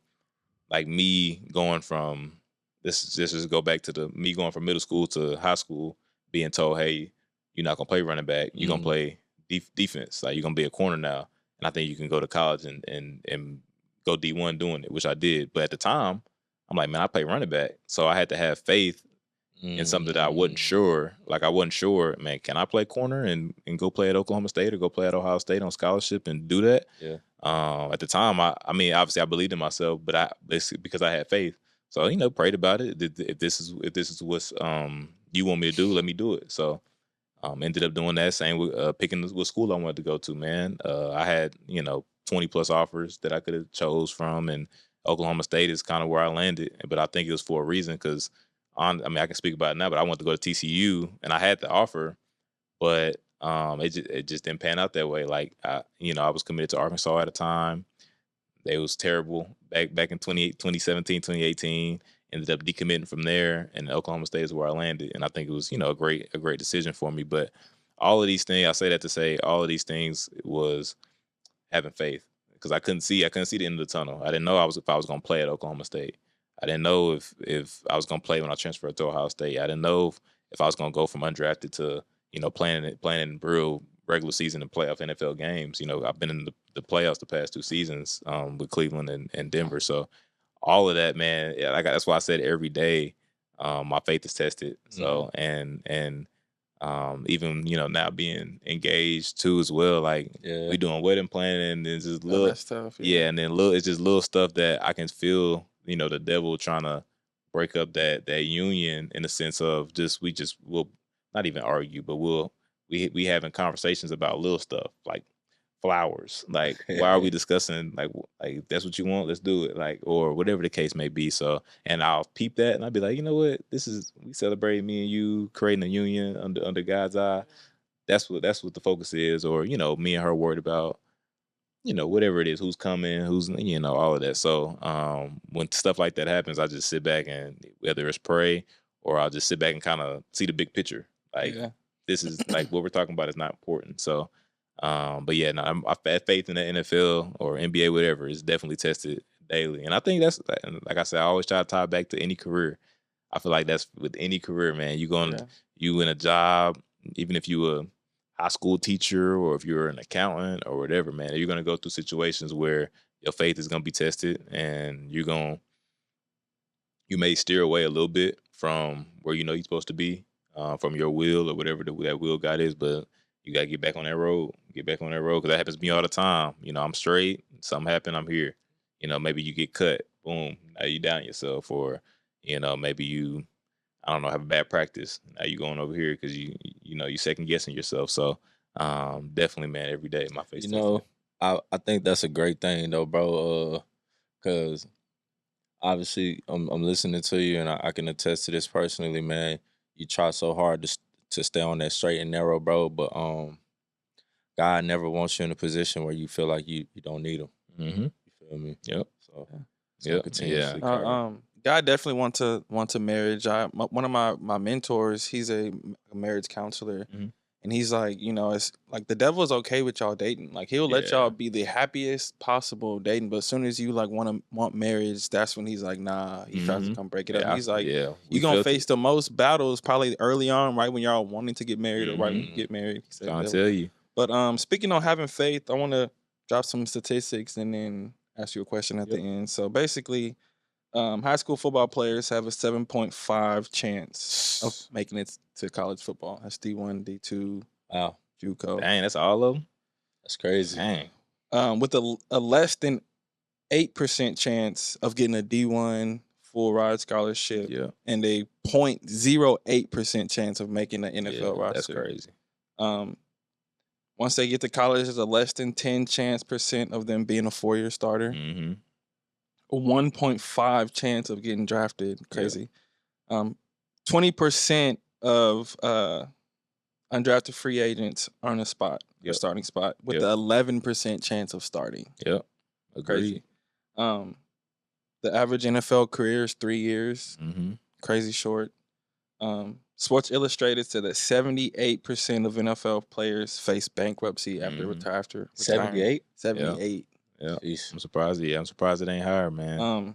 like me going from this is go back to me going from middle school to high school, being told, hey, you're not gonna play running back, you're gonna play defense, like you're gonna be a corner now, and I think you can go to college and go D1 doing it, which I did. But at the time, I'm like, man, I play running back, so I had to have faith in something that I wasn't sure. Like I wasn't sure, man, can I play corner and go play at Oklahoma State or go play at Ohio State on scholarship and do that? Yeah. At the time, I mean, obviously, I believed in myself, but basically because I had faith. So prayed about it. If this is what's you want me to do, let me do it. So ended up doing that. Same with picking what school I wanted to go to. Man, I had 20 plus offers that I could have chose from, and Oklahoma State is kind of where I landed. But I think it was for a reason because I mean, I can speak about it now, but I wanted to go to TCU, and I had the offer, but it just didn't pan out that way. Like I was committed to Arkansas at the time. They was terrible back in 2017, 2018. Ended up decommitting from there, and Oklahoma State is where I landed. And I think it was a great decision for me. But all of these things, I say that to say, all of these things was having faith because I couldn't see the end of the tunnel. I didn't know if I was going to play at Oklahoma State. I didn't know if I was going to play when I transferred to Ohio State. I didn't know if I was going to go from undrafted to playing in real regular season and playoff NFL games. I've been in the playoffs the past 2 seasons with Cleveland and Denver. So all of that, man, that's why I said every day my faith is tested. So and even now being engaged too as well, like we doing wedding planning and it's just little stuff. And then it's just little stuff that I can feel the devil trying to break up that union in the sense of we'll not even argue, but we having conversations about little stuff like flowers. Like, why are we discussing like if that's what you want, let's do it, like, or whatever the case may be. So, and I'll peep that and I'll be like, you know what, we celebrate me and you creating a union under God's eye. That's what the focus is. Or me and her worried about whatever it is, who's coming, who's all of that. So when stuff like that happens, I just sit back and whether it's pray or I'll just sit back and kind of see the big picture. Like this is like what we're talking about is not important. So but yeah, no, I have faith in the NFL or NBA, whatever, is definitely tested daily. And I think that's, like I said, I always try to tie it back to any career. I feel like that's with any career, man. You in a job, even if you a high school teacher or if you're an accountant or whatever, man, you're going to go through situations where your faith is going to be tested and you may steer away a little bit from where you're supposed to be, from your will or whatever that will God is, but you got to get back on that road. Because that happens to me all the time. I'm straight. Something happened. I'm here. Maybe you get cut. Boom. Now you down yourself. Or, maybe you, I don't know, have a bad practice. Now you going over here because you second guessing yourself. So definitely, man, every day my face. I think that's a great thing though, bro. Because obviously I'm listening to you and I can attest to this personally, man. You try so hard to stay on that straight and narrow, bro. But God never wants you in a position where you feel like you don't need him. Mm-hmm. You feel me? Yep. So God definitely wants a marriage. One of my mentors, he's a marriage counselor, and he's like, it's like the devil is okay with y'all dating. Like he'll let y'all be the happiest possible dating, but as soon as you like want marriage, that's when he's like, nah. He tries to come break it up. He's like, you're gonna face the most battles probably early on, right when y'all wanting to get married or right when you get married. I'll tell you. But speaking on having faith, I want to drop some statistics and then ask you a question at the end. So basically, high school football players have a 7.5 chance of making it to college football. That's D1, D2, wow, JUCO. Dang, that's all of them. That's crazy. Dang. With a less than 8% chance of getting a D1 full ride scholarship, and a 0.08% chance of making the NFL roster. That's crazy. Once they get to college, there's a less than 10% of them being a 4-year starter. Mm-hmm. A 1.5 chance of getting drafted. Crazy. 20% of undrafted free agents earn a spot, a starting spot, with the 11% chance of starting. Yep. Crazy. The average NFL career is 3 years. Mm-hmm. Crazy short. Sports Illustrated said that 78% of NFL players face bankruptcy after retiring. 78? 78. Yeah. I'm surprised. Yeah, I'm surprised it ain't higher, man.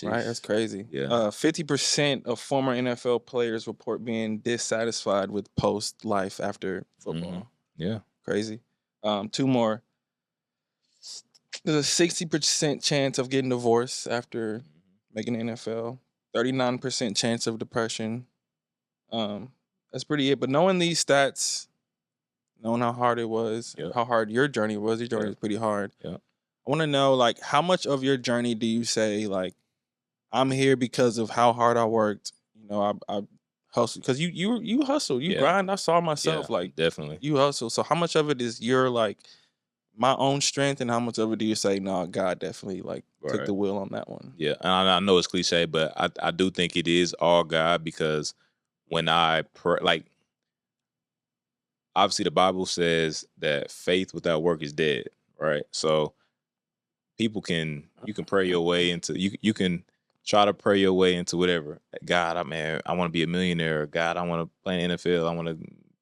Right, that's crazy. Yeah. 50% of former NFL players report being dissatisfied with post life after football. Yeah. Crazy. 2 more. There's a 60% chance of getting divorced after making the NFL. 39% chance of depression. That's pretty it. But knowing these stats, knowing how hard it was, how hard your journey was pretty hard. Yeah. I want to know, like, how much of your journey do you say, like, I'm here because of how hard I worked? You know, I hustle because you hustle, you grind. I saw myself, like, definitely. you hustle. So how much of it is your like my own strength, and how much of it do you say, no, God definitely like took the wheel on that one? Yeah, and I know it's cliche, but I do think it is all God, because when I pray, like, obviously the Bible says that faith without work is dead, right? So you can pray your way into, you can try to pray your way into whatever. God, I want to be a millionaire. God, I want to play in the NFL. I want to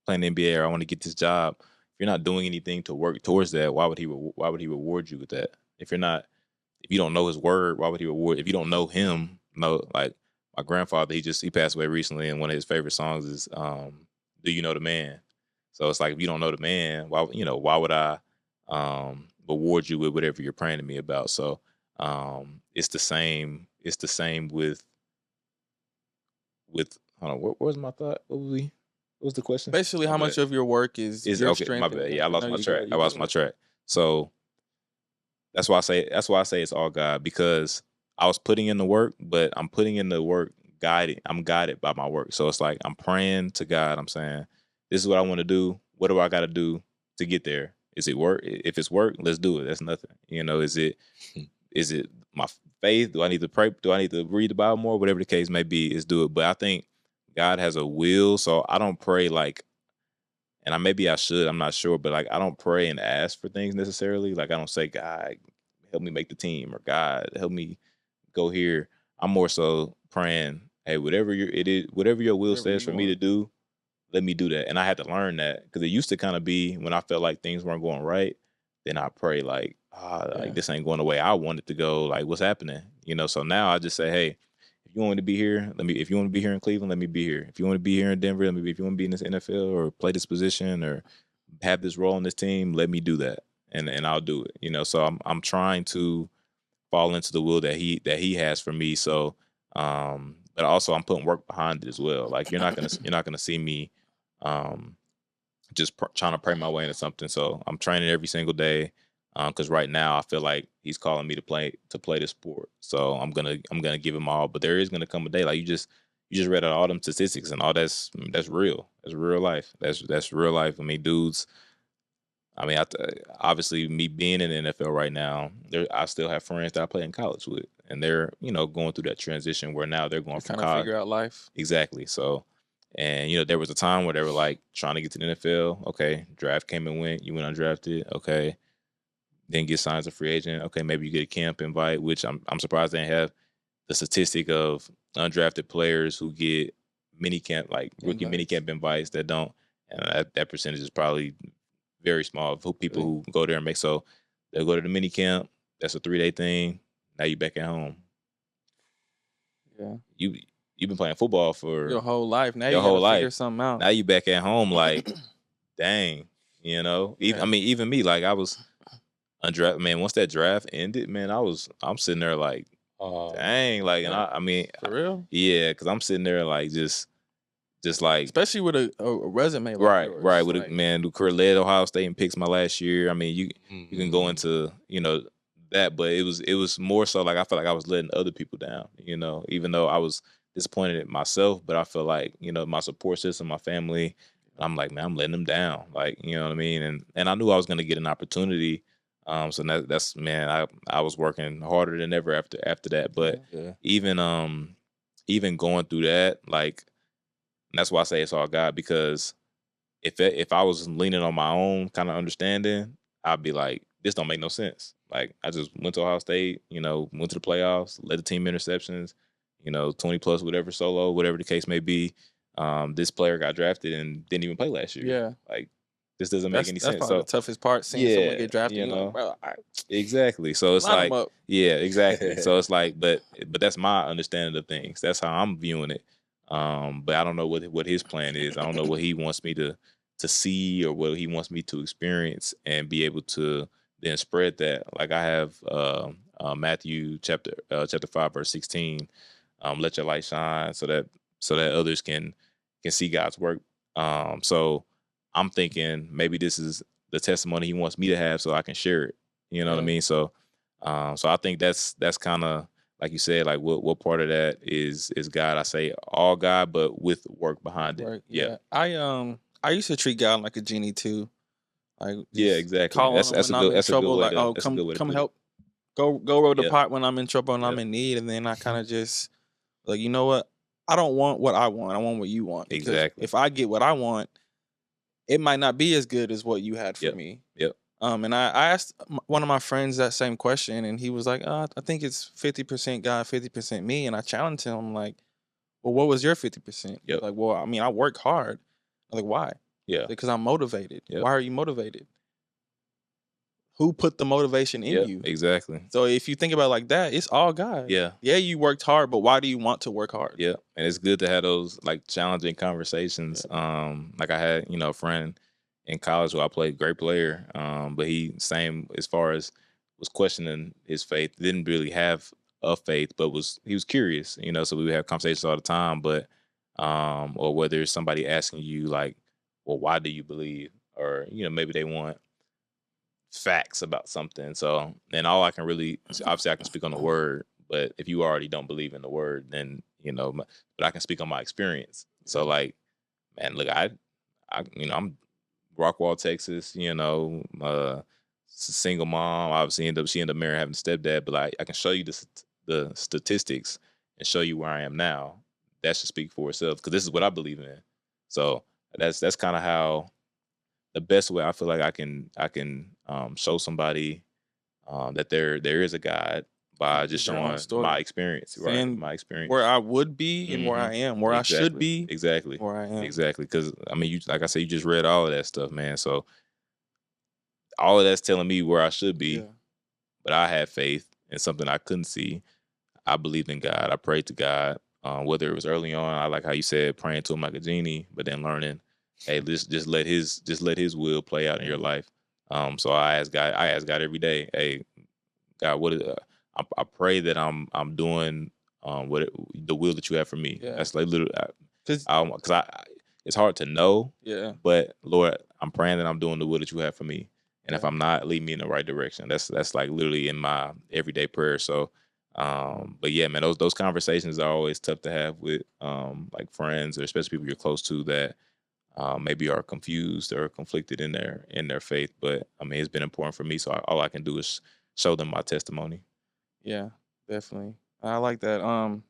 play in the NBA, or I want to get this job. If you're not doing anything to work towards that, why would he reward you with that? If you don't know his word, why would he reward? If you don't know him, like my grandfather, he passed away recently, and one of his favorite songs is "Do You Know the Man?" So it's like, if you don't know the man, why would I reward you with whatever you're praying to me about? So it's the same. It's the same with hold on. What was my thought? What was the question? Basically, how much of your work is your okay? strength? My bad. Yeah, I lost my track. I lost my track. So that's why I say it's all God, because I was putting in the work, but I'm putting in the work guided. I'm guided by my work. So it's like I'm praying to God. I'm saying, this is what I want to do. What do I got to do to get there? Is it work? If it's work, let's do it. That's nothing. Is it my faith? Do I need to pray? Do I need to read the Bible more? Whatever the case may be, is do it. But I think God has a will, so I don't pray like, and maybe I should, I'm not sure, but like, I don't pray and ask for things necessarily. Like, I don't say, God, help me make the team, or God, help me go here. I'm more so praying, hey, whatever your will says for me to do, let me do that. And I had to learn that, because it used to kind of be, when I felt like things weren't going right, then I pray like, like, this ain't going the way I want it to go. Like, what's happening? So now I just say, hey, if you want me to be here, if you want to be here in Cleveland, let me be here. If you want to be here in Denver, let me be. If you want to be in this NFL or play this position or have this role in this team, let me do that, and I'll do it. So I'm trying to fall into the will that he has for me. So, but also I'm putting work behind it as well. Like, you're not gonna see me, just trying to pray my way into something. So I'm training every single day, because right now I feel like he's calling me to play this sport. So I'm gonna give him all. But there is gonna come a day, like, you just read out all them statistics and all that's real. That's real life. That's real life. I mean, dudes. I mean, obviously, me being in the NFL right now, I still have friends that I play in college with, and they're going through that transition where now they're going from trying to figure out life. Exactly. So, and there was a time where they were like trying to get to the NFL. Okay, draft came and went. You went undrafted. Okay, then get signed as a free agent. Okay, maybe you get a camp invite, which I'm surprised they have the statistic of undrafted players who get mini camp, like rookie mini camp invites, that don't, and that percentage is probably very small of people who go there and make. So they'll go to the mini camp. That's a 3-day thing. Now you back at home. Yeah, you've been playing football for your whole life. Now you gotta figure something out. Now you back at home, like, dang, even me, like, I was undrafted. Man, once that draft ended, man, I'm sitting there like, dang, like, and I mean, for real, yeah, because I'm sitting there like just like, especially with a resume like right, yours, right, with a man who led Ohio State in picks my last year. I mean, you can go into that, but it was more so like, I felt like I was letting other people down, even though I was disappointed in myself, but I feel like my support system, my family, I'm like, man, I'm letting them down, like, you know what I mean, and I knew I was gonna get an opportunity. So that's man, I was working harder than ever after that, but even going through that, like. And that's why I say it's all God, because if I was leaning on my own kind of understanding, I'd be like, this don't make no sense. Like, I just went to Ohio State, went to the playoffs, led the team interceptions, 20 plus whatever solo, whatever the case may be. This player got drafted and didn't even play last year. Yeah, like, this doesn't make any sense. That's probably the toughest part, seeing someone get drafted. Like, bro, exactly. So it's like, yeah, exactly. So it's like, but that's my understanding of things. That's how I'm viewing it. But I don't know what his plan is. I don't know what he wants me to see, or what he wants me to experience and be able to then spread that. Like, I have Matthew chapter 5 verse 16. Let your light shine so that others can see God's work. So I'm thinking maybe this is the testimony he wants me to have, so I can share it. You know what I mean? So So I think that's kind of like you said, like what part of that is God? I say all God, but with work behind it. Right. Yeah. I used to treat God like a genie too. Like Yeah, just exactly. calling him when I'm in That's a good trouble. way Like, to oh, that's a good way to come put it. help. Go roll the Yep. pot when I'm in trouble and I'm Yep. in need. And then I kind of just like, you know what? I don't want what I want. I want what you want. Because Exactly. if I get what I want, it might not be as good as what you had for Yep. me. Yep. And I asked one of my friends that same question, and he was like, I think it's 50% God, 50% me. And I challenged him. I'm like, well, what was your 50%? Yep. Like, well, I mean, I work hard. I'm like, why? Yeah. Because I'm motivated. Yep. Why are you motivated? Who put the motivation in you? Exactly. So if you think about it like that, it's all God. Yeah. Yeah, you worked hard, but why do you want to work hard? Yeah. And it's good to have those like challenging conversations. Like I had, a friend in college who I played, great player. But he same as far as was questioning his faith, didn't really have a faith, but he was curious, so we would have conversations all the time, but or whether it's somebody asking you like, well, why do you believe? Or, maybe they want facts about something. So, and all I can really, obviously I can speak on the word, but if you already don't believe in the word, then, but I can speak on my experience. So like, man, look, I'm Rockwall, Texas, single mom, obviously she ended up marrying, having a stepdad, but like, I can show you the statistics and show you where I am now. That should speak for itself because this is what I believe in. So that's kind of how the best way I feel like I can show somebody that there is a God by just Your own showing story. my experience, right? Saying My experience, where I would be and where I am, where I should be, exactly, where I am. exactly. Because I mean, you like I said, you just read all of that stuff, man. So all of that's telling me where I should be, but I had faith in something I couldn't see. I believed in God. I prayed to God. Whether it was early on, I like how you said praying to him like a genie, but then learning, hey, just let his will play out in your life. So I ask God every day, hey, God, I pray that I'm doing the will that you have for me. Yeah. That's like literally Because it's hard to know. Yeah. But Lord, I'm praying that I'm doing the will that you have for me. And if Yeah. I'm not, lead me in the right direction. That's like literally in my everyday prayer. So but yeah, man, those conversations are always tough to have with like friends or especially people you're close to that maybe are confused or conflicted in their faith. But I mean, it's been important for me. So all I can do is show them my testimony. Yeah, definitely. I like that. Where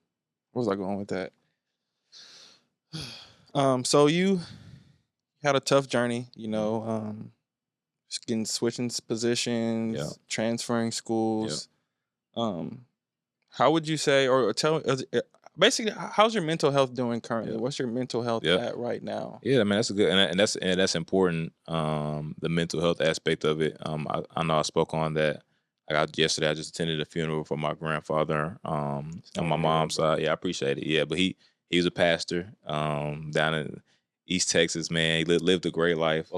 was I going with that? So you had a tough journey, switching positions, Yeah. transferring schools. How would you say, or tell, basically, how's your mental health doing currently? Yeah. What's your mental health at right now? Yeah, I mean that's a good and that's important. The mental health aspect of it. I know I spoke on that. Yesterday I just attended a funeral for my grandfather. On my mom's side. Yeah, I appreciate it. Yeah, but he was a pastor. Down in East Texas, man. He lived a great life.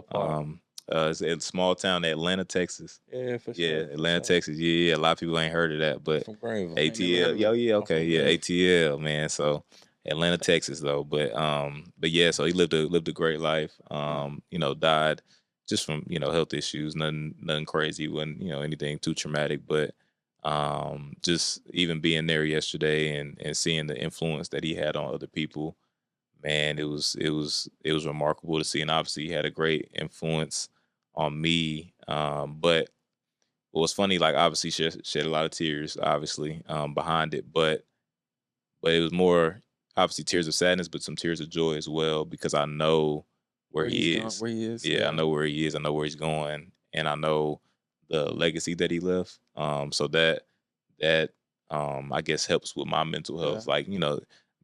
It's a small town, Atlanta, Texas. Yeah, for sure. Yeah, Atlanta, Texas. Yeah. A lot of people ain't heard of that, but From Greenville. ATL. Yeah, okay. Yeah, ATL, man. So Atlanta, Texas, though. But yeah, so he lived a great life. Died just from health issues. Nothing crazy. Wasn't anything too traumatic. But just even being there yesterday and seeing the influence that he had on other people, man, it was remarkable to see. And obviously, he had a great influence on me. But it was funny, like obviously shed a lot of tears, obviously, behind it, but it was more obviously tears of sadness, but some tears of joy as well because I know where he is. Where he is. Yeah, I know where he is. I know where he's going, and I know the legacy that he left. So that I guess helps with my mental health. Yeah. Like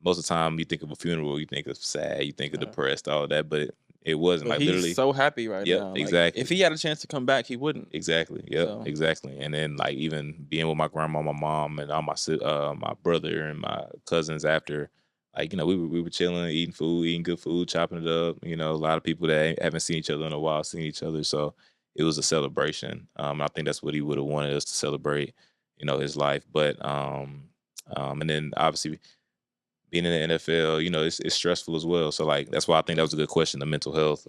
most of the time you think of a funeral, you think of sad, you think of depressed, all of that, but it wasn't. But like he's literally so happy right Yep, now. Like, exactly. if he had a chance to come back, he wouldn't. Exactly. Yep. So- Exactly. And then like even being with my grandma, my mom, and all my brother and my cousins after, like we were chilling, eating good food, chopping it up. A lot of people that haven't seen each other in a while, seeing each other. So it was a celebration. I think that's what he would have wanted us to celebrate. His life. But and then obviously being in the NFL, it's stressful as well. So like that's why I think that was a good question, the mental health.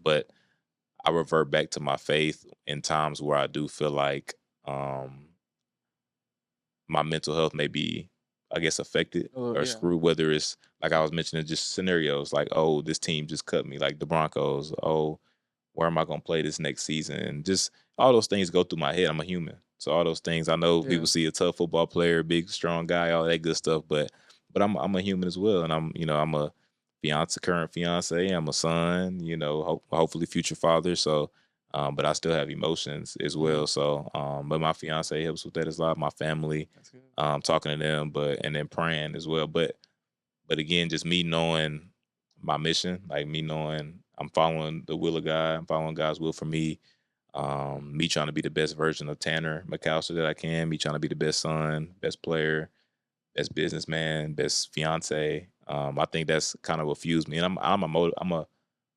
But I revert back to my faith in times where I do feel like my mental health may be, I guess, affected or yeah. screwed, whether it's like I was mentioning, just scenarios like, oh, this team just cut me, like the Broncos. Oh, where am I going to play this next season? And just all those things go through my head. I'm a human. So all those things, I know people see a tough football player, big, strong guy, all that good stuff, but I'm a human as well. And I'm a current fiance. I'm a son, hopefully future father. So, but I still have emotions as well. So, but my fiance helps with that as well. My family, talking to them, and then praying as well. But again, just me knowing my mission, like me knowing I'm following the will of God, I'm following God's will for me. Me trying to be the best version of Tanner McCalister that I can, me trying to be the best son, best player, best businessman, best fiance. I think that's kind of what fuels me, and I'm a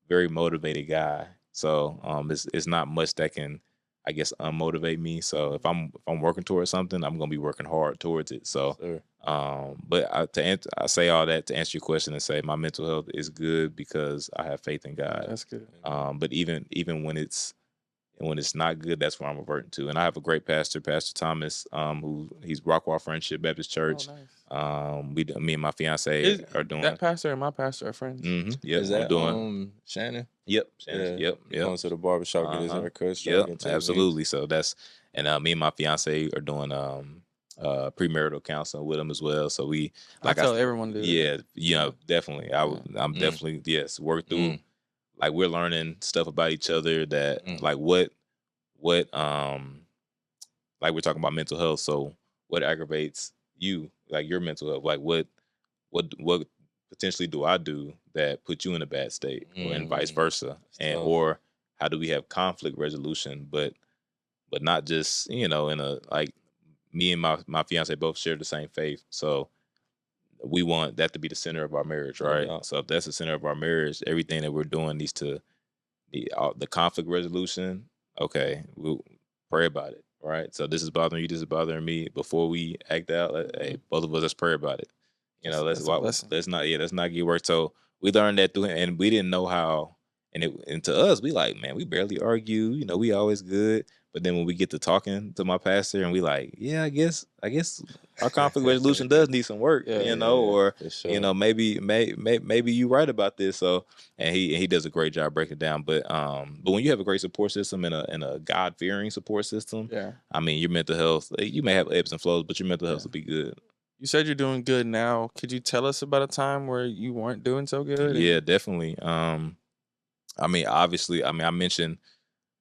very motivated guy. So it's not much that can, I guess, unmotivate me. So if I'm working towards something, I'm gonna be working hard towards it. So, but I say all that to answer your question and say my mental health is good because I have faith in God. That's good. But even when it's not good, that's where I'm reverting to. And I have a great pastor, Pastor Thomas, who he's Rockwall Friendship Baptist Church. Oh, nice. Me and my fiance are doing that pastor and my pastor are friends. Yep, Is that doing Shannon? Yep, Yeah. yep. Going to the barbershop, get his haircut. Yep, absolutely. So that's, and me and my fiance are doing premarital counseling with him as well. So we, like I tell everyone to do that. Yeah, definitely. I'm definitely work through. Like we're learning stuff about each other that like what like we're talking about mental health. So what aggravates you, like your mental health? Like what potentially do I do that put you in a bad state, and vice versa? And or how do we have conflict resolution, but not just in a, like, me and my fiance both share the same faith, so we want that to be the center of our marriage, right? So if that's the center of our marriage, everything that we're doing needs to the conflict resolution. Okay, we'll pray about it, right? So this is bothering you, this is bothering me. Before we act out, hey, both of us, let's pray about it. Let's not get worked. So we learned that through him, and we didn't know how. And to us, we like, man, we barely argue. we always good. But then when we get to talking to my pastor, and we like, yeah, I guess our conflict resolution does need some work, or sure. Maybe you right about this. So, and he does a great job breaking it down. But when you have a great support system and a God fearing support system, I mean, your mental health, you may have ebbs and flows, but your mental health will be good. You said you're doing good now. Could you tell us about a time where you weren't doing so good? Yeah, definitely. I mean, obviously, I mentioned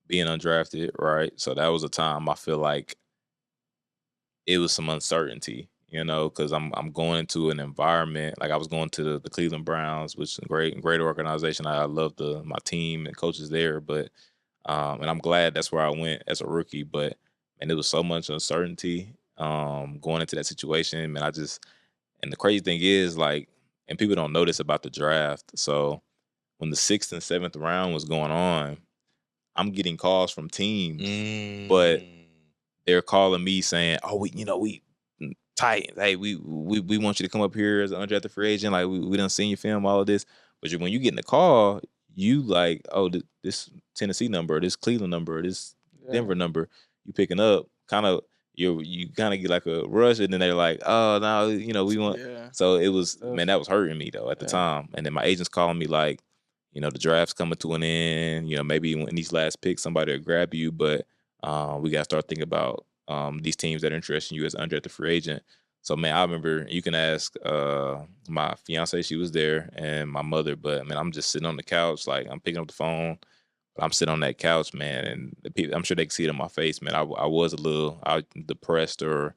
being undrafted, right? So that was a time I feel like it was some uncertainty, because I'm going into an environment, like I was going to the Cleveland Browns, which is a great organization. I love my team and coaches there, but and I'm glad that's where I went as a rookie. But man, there was so much uncertainty going into that situation. Man, and the crazy thing is, like, and people don't know this about the draft. So when the 6th and 7th round was going on, I'm getting calls from teams, but they're calling me saying, "Oh, we Titans. Hey, we want you to come up here as an undrafted free agent. Like we done seen your film, all of this." But when you get in the call, you like, "Oh, this Tennessee number, this Cleveland number, this Denver number, you picking up." Kind of you kind of get like a rush, and then they're like, "Oh, no, we want." So it was, man, that was hurting me though at the time. And then my agent's calling me like, the draft's coming to an end. Maybe in these last picks, somebody will grab you, but we got to start thinking about these teams that are interested in you as an undrafted free agent. So, man, I remember, you can ask my fiance, she was there, and my mother, but, man, I'm just sitting on the couch, like, I'm picking up the phone, but I'm sitting on that couch, man, and the people, I'm sure they can see it on my face, man. I was a little depressed or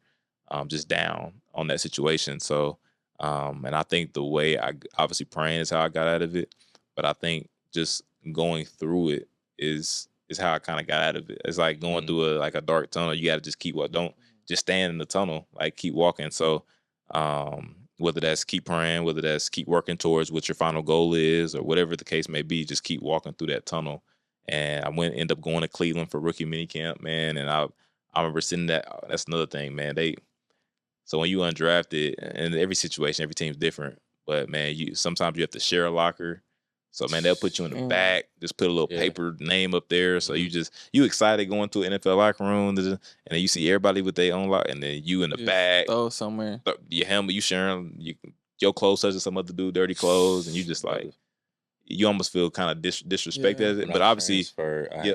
just down on that situation. So, and I think the way obviously praying is how I got out of it, but I think just going through it is how I kind of got out of it. It's like going through a dark tunnel. You got to just keep don't just stand in the tunnel, like keep walking. So whether that's keep praying, whether that's keep working towards what your final goal is, or whatever the case may be, just keep walking through that tunnel. And I end up going to Cleveland for rookie minicamp, man. And I remember sitting that's another thing, man. So when you undrafted, and every situation, every team's different, but man, sometimes you have to share a locker. So man, they'll put you in the Man. back, just put a little Yeah. paper name up there. So you excited going to an NFL locker room, and then you see everybody with their own lock, and then you in the Just back, throw somewhere. your helmet, you sharing your clothes touching some other dude dirty clothes, and you just like you almost feel kind of disrespected. But obviously,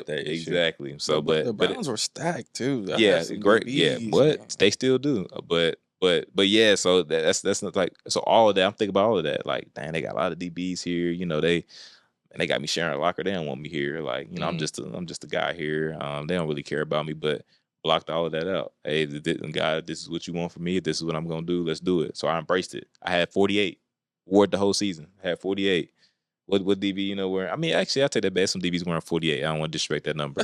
exactly. So, the Browns were stacked too. Yeah, great. DBs, but man. they still do. But yeah. So that's not like so all of that. I'm thinking about all of that. Like, dang, they got a lot of DBs here. You know, they got me sharing a locker. They don't want me here. Like, you know, I'm just a guy here. They don't really care about me. But blocked all of that out. Hey, God, this is what you want from me. This is what I'm gonna do. Let's do it. So I embraced it. I had 48. Wore it the whole season. I had 48. What DB, you know, wearing? I mean, actually, I take that back. Some DBs wearing 48. I don't want to disrespect that number.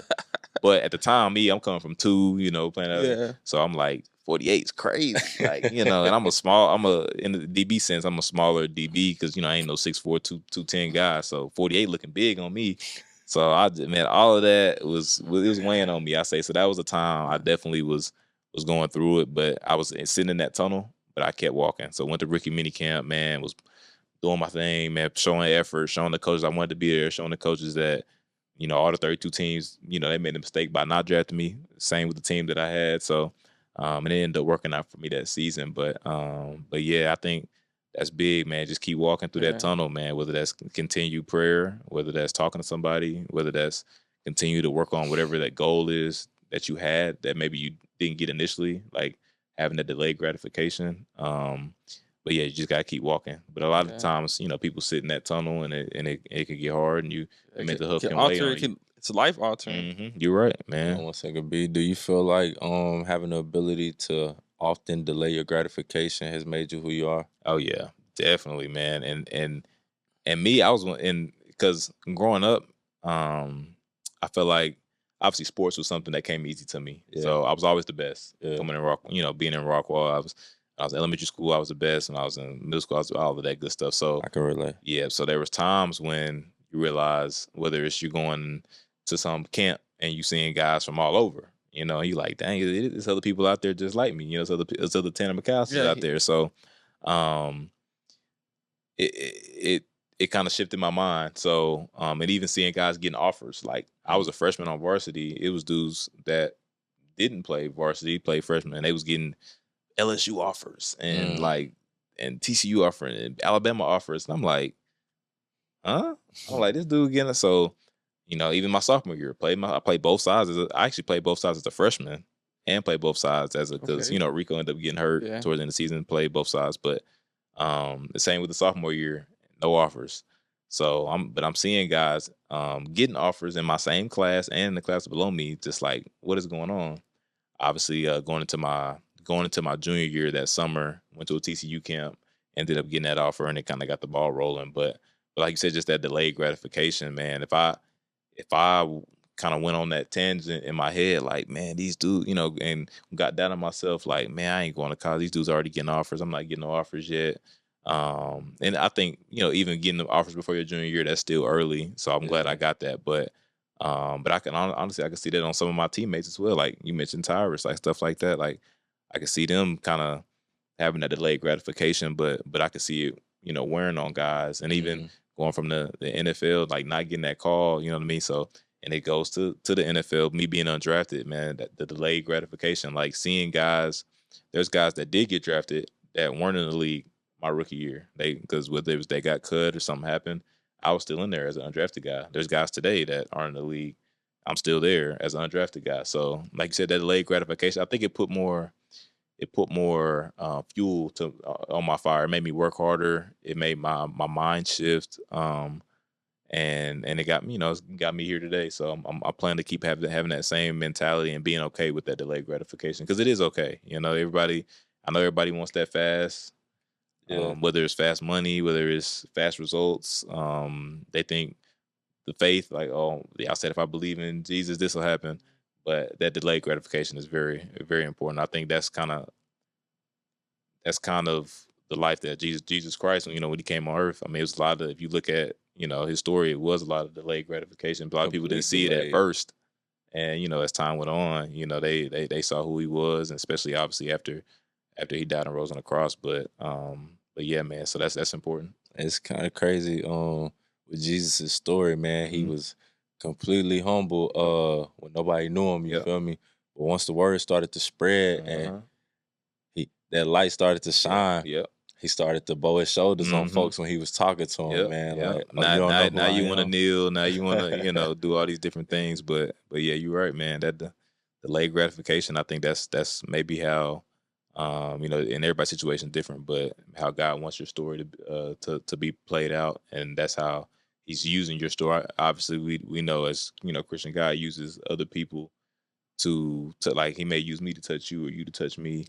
But at the time, I'm coming from 2, you know, playing out. So I'm like, 48 is crazy. Like, you know, and in the DB sense, I'm a smaller DB because, you know, I ain't no 6'4", 210 guy. So 48 looking big on me. So all of that it was weighing on me, I say. So that was a time I definitely was going through it, but I was sitting in that tunnel, but I kept walking. So went to rookie minicamp, man, was doing my thing, man, showing effort, showing the coaches I wanted to be there, showing the coaches that, you know, all the 32 teams, you know, they made a mistake by not drafting me. Same with the team that I had. So, and it ended up working out for me that season. But yeah, I think that's big, man. Just keep walking through that tunnel, man, whether that's continued prayer, whether that's talking to somebody, whether that's continue to work on whatever that goal is that you had that maybe you didn't get initially, like having that delayed gratification. But yeah, you just gotta keep walking. But a lot of times, you know, people sit in that tunnel and it can get hard, and mental health can weigh on you. It's life altering. You're right, man. 1 second, B. Do you feel like having the ability to often delay your gratification has made you who you are? Oh yeah, definitely, man. And me, I was because growing up, I felt like obviously sports was something that came easy to me. Yeah. So I was always the best. Yeah. Coming in being in Rockwall, I was in elementary school, I was the best. When I was in middle school, I was all of that good stuff. So I can relate. Yeah. So there was times when you realize whether it's you going to some camp and you seeing guys from all over, you know, you like, dang, there's other people out there just like me. You know, there's other Tanner McCalister out there. So it kind of shifted my mind. So and even seeing guys getting offers, like I was a freshman on varsity. It was dudes that didn't play varsity, played freshman, and they was getting LSU offers and and TCU offering and Alabama offers. And I'm like, huh? I'm like, this dude getting it. So, you know, even my sophomore year, I played both sides. I actually played both sides as a freshman and played both sides because, you know, Rico ended up getting hurt towards the end of the season, played both sides. But the same with the sophomore year, no offers. So I'm seeing guys getting offers in my same class and in the class below me, just like, what is going on? Obviously, going into my junior year that summer, went to a TCU camp, ended up getting that offer, and it kind of got the ball rolling. But like you said, just that delayed gratification, man. If I kind of went on that tangent in my head, like, man, these dudes, you know, and got down on myself, like, man, I ain't going to college. These dudes already getting offers. I'm not getting no offers yet. And I think, you know, even getting the offers before your junior year, that's still early. So I'm glad I got that. But I can honestly, I can see that on some of my teammates as well. Like you mentioned Tyrus, like stuff like that. Like I can see them kind of having that delayed gratification, but I could see it, you know, wearing on guys, and even going from the NFL, like not getting that call, you know what I mean? So, and it goes to the NFL, me being undrafted, man, the delayed gratification, like seeing guys, there's guys that did get drafted that weren't in the league my rookie year. Because whether it was they got cut or something happened, I was still in there as an undrafted guy. There's guys today that aren't in the league. I'm still there as an undrafted guy. So, like you said, that delayed gratification, I think it put more fuel on my fire. It made me work harder. It made my mind shift. And it got me, you know, it got me here today. So I plan to keep having that same mentality and being okay with that delayed gratification, because it is okay. You know, I know everybody wants that fast. Whether it's fast money, whether it's fast results, they think the faith, like, oh, yeah, I said if I believe in Jesus, this will happen. But that delayed gratification is very, very important. I think that's kind of the life that Jesus Christ, you know, when he came on earth. I mean, it was a lot of, if you look at, you know, his story, it was a lot of delayed gratification. A lot of people didn't see it at first. And, you know, as time went on, you know, they saw who he was, and especially obviously after he died and rose on the cross. But yeah, man, so that's important. It's kind of crazy. with Jesus' story, man, he was completely humble when nobody knew him, you feel me? But once the word started to spread and that light started to shine, he started to bow his shoulders on folks when he was talking to him, man. Like, oh, you don't know who now I you want to am? kneel, now you want to do all these different things, but yeah, you're right, man. That the delayed gratification, I think that's maybe how in everybody's situation different, but how God wants your story to be played out, and that's how He's using your story. Obviously, we know as Christian, God uses other people to like He may use me to touch you or you to touch me,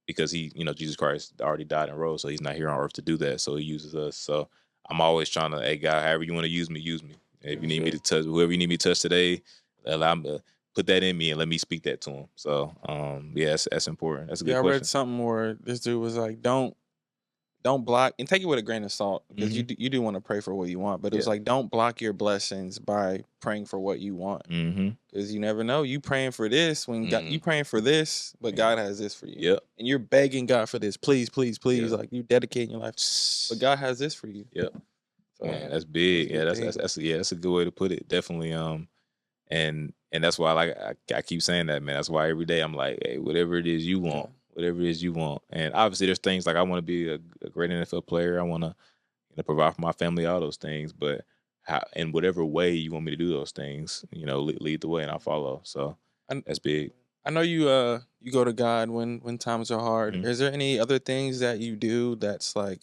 because He Jesus Christ already died and rose, so He's not here on earth to do that, so He uses us. So I'm always trying to, hey God, however you want to use me, use me. If you need me to touch whoever you need me to touch today, allow me to put that in me and let me speak that to him. So yeah, that's important. That's a good I question. read something where this dude was like, don't block, and take it with a grain of salt, because you do want to pray for what you want, but it was like, don't block your blessings by praying for what you want, because you never know. You praying for this when God, you praying for this, but God has this for you, and you're begging God for this, please, please, please, like you dedicating your life, but God has this for you. So, man, that's big. That's a good way to put it. Definitely. And that's why I keep saying that, man. That's why every day I'm like, hey, whatever it is you want, whatever it is you want. And obviously there's things like I want to be a great NFL player. I want to provide for my family, all those things. But how, in whatever way you want me to do those things, lead the way and I'll follow. So that's big. I know you go to God when times are hard. Is there any other things that you do that's like,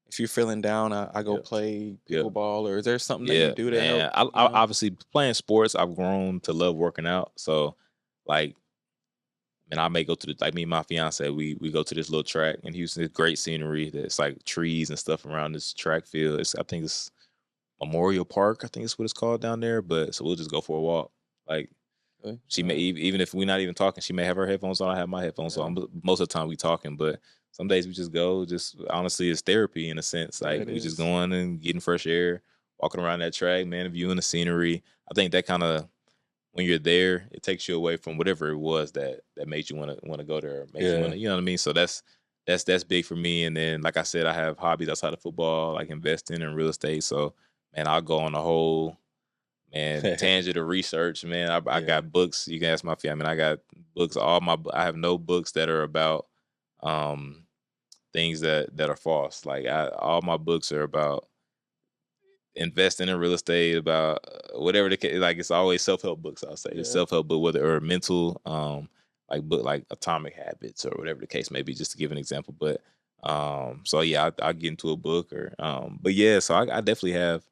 if you're feeling down, I go play pickleball, or is there something that you do to help? I obviously playing sports, I've grown to love working out. So like, and I may go to me and my fiance, we go to this little track in Houston. It's great scenery. There's like trees and stuff around this track field. I think it's Memorial Park. I think it's what it's called down there. But so we'll just go for a walk. Like she may, even if we're not even talking, she may have her headphones on. I have my headphones on. Most of the time we talking, but some days we just go. Just honestly, it's therapy in a sense. Like we just going and getting fresh air, walking around that track, man, viewing the scenery. I think that kind of, when you're there, it takes you away from whatever it was that made you want to go there. Makes you want to, you know what I mean? So that's big for me. And then, like I said, I have hobbies outside of football, like investing in real estate. So, man, I'll go on a whole tangent of research. Man, I got books. You can ask my family. I got books. I have no books that are about things that are false. Like all my books are about investing in real estate, about whatever the case. Like it's always self-help books. I'll say it's self-help book, whether or mental book like Atomic Habits or whatever the case may be, just to give an example. But so yeah, I'll get into a book or but yeah, so I definitely have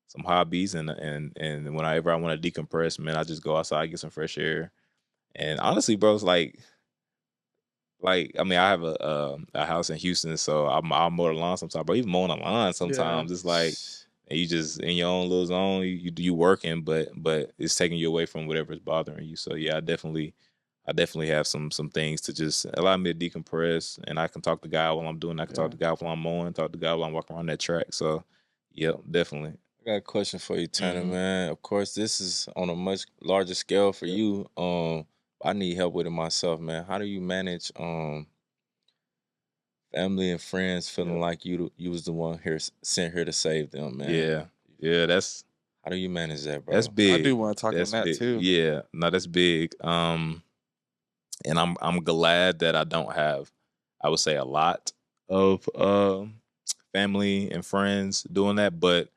some hobbies, and whenever I want to decompress, man, I just go outside, get some fresh air. And honestly, bro, it's like I mean, I have a house in Houston, so I'll mow the lawn sometimes. But even mowing the lawn sometimes, it's like, and you just in your own little zone. You working, but it's taking you away from whatever's bothering you. So yeah, I definitely have some things to just allow me to decompress, and I can talk to God while I'm doing. I can talk to God while I'm mowing, talk to God while I'm walking around that track. So yeah, definitely. I got a question for you, Tanner, man. Of course, this is on a much larger scale for you. I need help with it myself, man. How do you manage family and friends feeling like you was the one sent here to save them, man? Yeah, that's, how do you manage that, bro? That's big. I do want to talk on that big. too. Yeah, no, that's big. And I'm glad that I don't have, I would say, a lot of family and friends doing that, but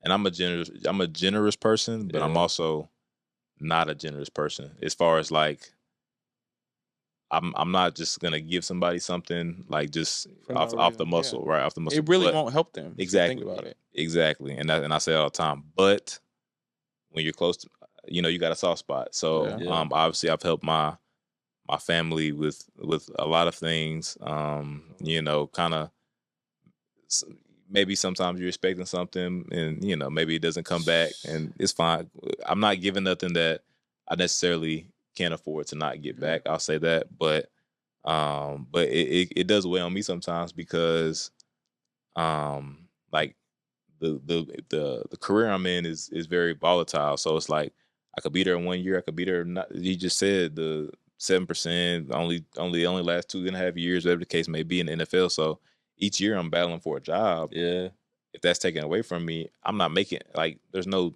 and I'm a generous person, but I'm also not a generous person as far as like I'm not just gonna give somebody something like just off the muscle, right? Off the muscle. It really won't help them. Exactly. Think about it. Exactly. And I say it all the time. But when you're close to, you got a soft spot. So obviously I've helped my family with a lot of things. Kind of maybe sometimes you're expecting something and maybe it doesn't come back, and it's fine. I'm not giving nothing that I necessarily can't afford to not get back. I'll say that, but it does weigh on me sometimes because like the career I'm in is very volatile. So it's like I could be there 1 year, I could be there not. You just said the 7% only last 2.5 years, whatever the case may be in the NFL. So each year I'm battling for a job. Yeah. if that's taken away from me, I'm not making like there's not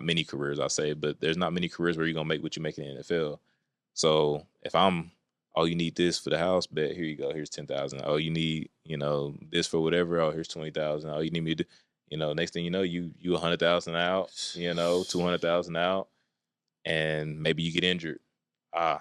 many careers I say, but there's not many careers where you're gonna make what you make in the NFL. So if I'm, oh, you need this for the house, bet here you go, here's 10,000. Oh, you need, this for whatever. Oh, here's 20,000. Oh, you need me to, next thing you know, you 100,000 out, 200,000 out, and maybe you get injured. Now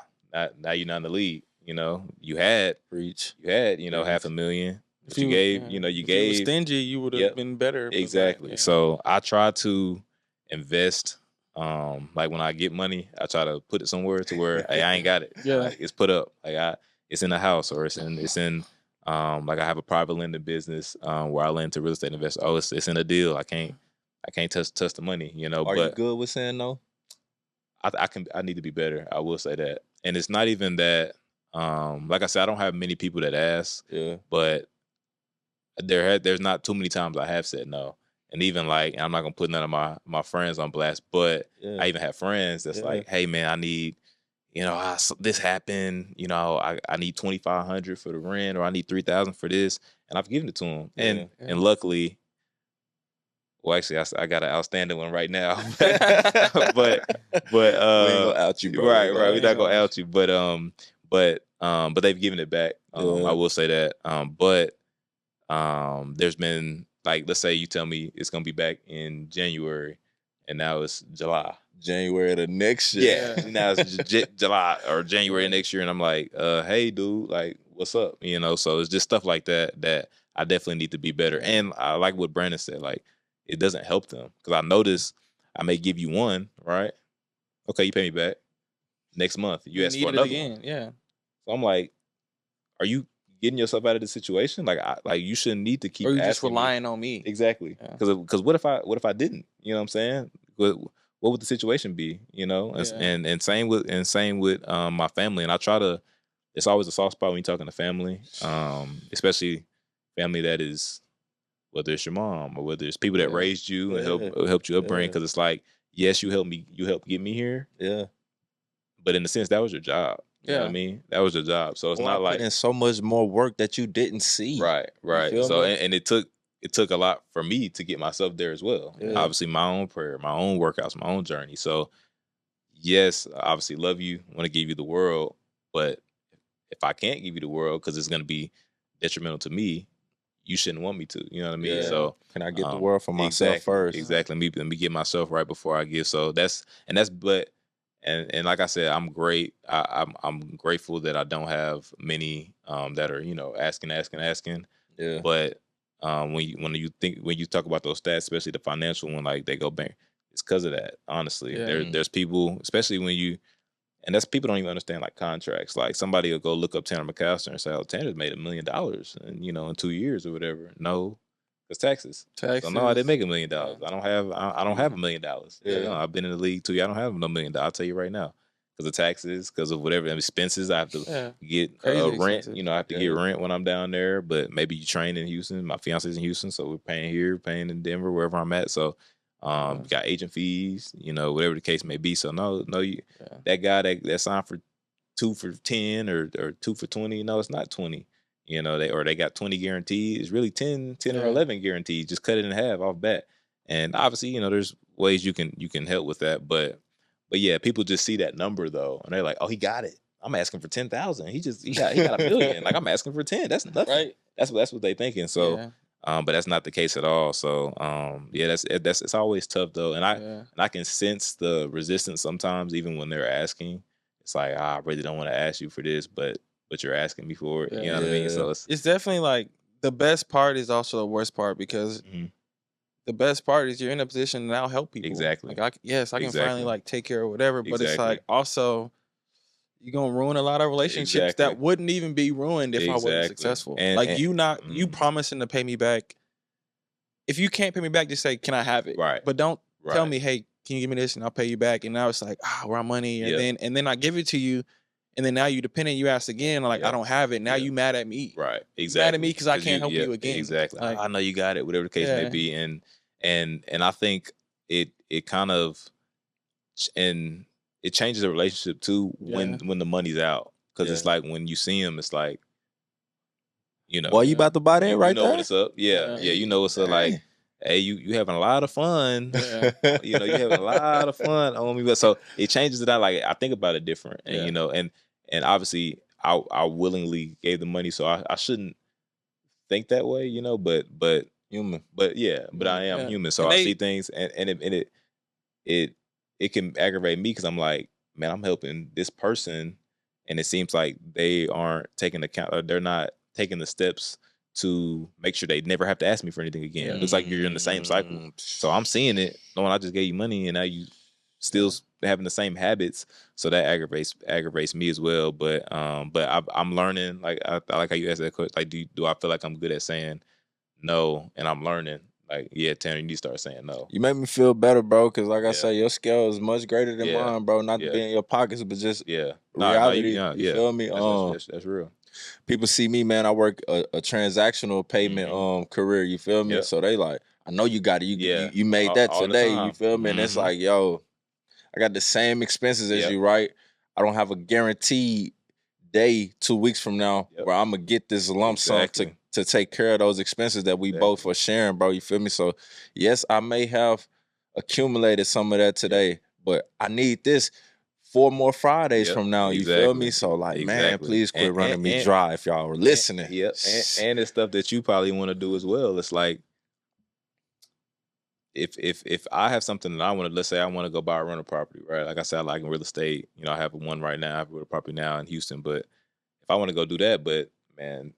you're not in the league. You had Preach. $500,000. But you gave, if you you gave were stingy, you would have been better. Exactly. Yeah. So I try to invest. Like when I get money, I try to put it somewhere to where hey, I ain't got it. Yeah. Like it's put up. Like it's in the house or it's in like I have a private lending business where I lend to real estate investors. Oh, it's in a deal. I can't touch the money, Are but you good with saying no? I need to be better. I will say that. And it's not even that like I said, I don't have many people that ask. Yeah. But there's not too many times I have said no. And even like, I'm not gonna put none of my friends on blast, but I even have friends that's like, hey man, I need, this happened, I need 2,500 for the rent, or I need 3,000 for this, and I've given it to them. And luckily, well, actually, I got an outstanding one right now, but we ain't gonna out you, bro. Right, we're not gonna out you, but they've given it back. I will say that, but. There's been like, let's say you tell me it's gonna be back in January, and now it's July. January of the next year. Yeah, now it's July or January next year, and I'm like, hey, dude, like, what's up? So it's just stuff like that I definitely need to be better. And I like what Brandon said, like, it doesn't help them because I notice I may give you one, right? Okay, you pay me back next month. You ask for another again, one. yeah. So I'm like, are you getting yourself out of the situation? Like you shouldn't need to keep. Or you asking just relying on me. Exactly. Because what if I didn't? You know what I'm saying? What would the situation be? And same with my family. And I try to. It's always a soft spot when you're talking to family, especially family that is, whether it's your mom or whether it's people that raised you and helped you upbring. Because it's like, yes, you helped get me here. Yeah. But in a sense, that was your job. You know what I mean? That was your job. So it's not like in so much more work that you didn't see. Right. So and it took a lot for me to get myself there as well. Yeah. Obviously, my own prayer, my own workouts, my own journey. So yes, I obviously love you, want to give you the world, but if I can't give you the world because it's going to be detrimental to me, you shouldn't want me to. You know what I mean? Yeah. So can I get the world for myself first? Exactly. Let me get myself right before I give. So And like I said, I'm great. I'm grateful that I don't have many that are asking. Yeah. But when you talk about those stats, especially the financial one, like they go bank, it's because of that. Honestly, there's people, especially and that's people don't even understand like contracts. Like somebody will go look up Tanner McCalister and say, "Oh, Tanner's made $1 million, and in 2 years or whatever." No. It's taxes. So no, I didn't make $1 million. I don't have $1 million. Yeah, no, I've been in the league 2 years. I don't have no $1 million. I'll tell you right now, because of taxes, because of whatever expenses I have to get rent. I have to get rent when I'm down there. But maybe you train in Houston. My fiance's in Houston, so we're paying here, paying in Denver, wherever I'm at. So got agent fees, whatever the case may be. So that guy that signed for 2 for 10 or 2 for 20. No, it's not 20. They got 20 guaranteed. It's really 10 or 11 guaranteed. Just cut it in half off bat. And obviously, there's ways you can help with that. But yeah, people just see that number though, and they're like, "Oh, he got it. I'm asking for 10,000. He got $1 million. Like I'm asking for 10. That's nothing. Right. That's what they thinking. So, but that's not the case at all. So, that's it's always tough though, and I can sense the resistance sometimes, even when they're asking. It's like, I really don't want to ask you for this, but you're asking me for it. You know what I mean? So it's definitely like the best part is also the worst part because the best part is you're in a position to now help people. Exactly. Like I can finally like take care of whatever, but it's like also you're gonna ruin a lot of relationships that wouldn't even be ruined if I wasn't successful. And you promising to pay me back. If you can't pay me back, just say, "Can I have it?" Right. But don't tell me, "Hey, can you give me this and I'll pay you back?" And now it's like, we're on money, and then I give it to you. And then now you dependent, you ask again, like, I don't have it. Now you mad at me. Right. Exactly. You mad at me because I can't help you again. Exactly. Like, I know you got it, whatever the case may be. And I think it kind of, and it changes the relationship too when the money's out. Because it's like when you see him, it's like, You know, Boy, you about to buy that right you know there? what it's up. Yeah, you know what's up. Like, hey, you having a lot of fun. You having a lot of fun on me. But so it changes it out. Like I think about it different, and and obviously I willingly gave the money, so I shouldn't think that way, but human. But but I am human, so I see things, and it can aggravate me because I'm like, man, I'm helping this person, and it seems like they aren't taking account, or they're not taking the steps to make sure they never have to ask me for anything again. It looks like you're in the same cycle. So I'm seeing it, knowing I just gave you money, and now you still having the same habits. So that aggravates me as well. But I'm learning. Like I like how you asked that question. Like, do I feel like I'm good at saying no? And I'm learning. Like, yeah, Tanner, you need to start saying no. You make me feel better, bro, because like I say, your scale is much greater than mine, bro. Not to be in your pockets, but just reality. You feel me? That's real. People see me, man. I work a transactional payment career. You feel me? So they like, I know you got it. You made that today. You feel me? And it's like, yo, I got the same expenses as you, right? I don't have a guaranteed day 2 weeks from now where I'm gonna get this lump sum to take care of those expenses that we both are sharing, bro. You feel me? So yes, I may have accumulated some of that today, but I need this 4 more Fridays from now. You feel me? So like, man, please quit running me dry if y'all are listening. And it's stuff that you probably want to do as well. It's like, if I have something that I want to, let's say I want to go buy a rental property, right? Like I said, I like in real estate. I have one right now. I have a rental property now in Houston, but if I want to go do that, but man,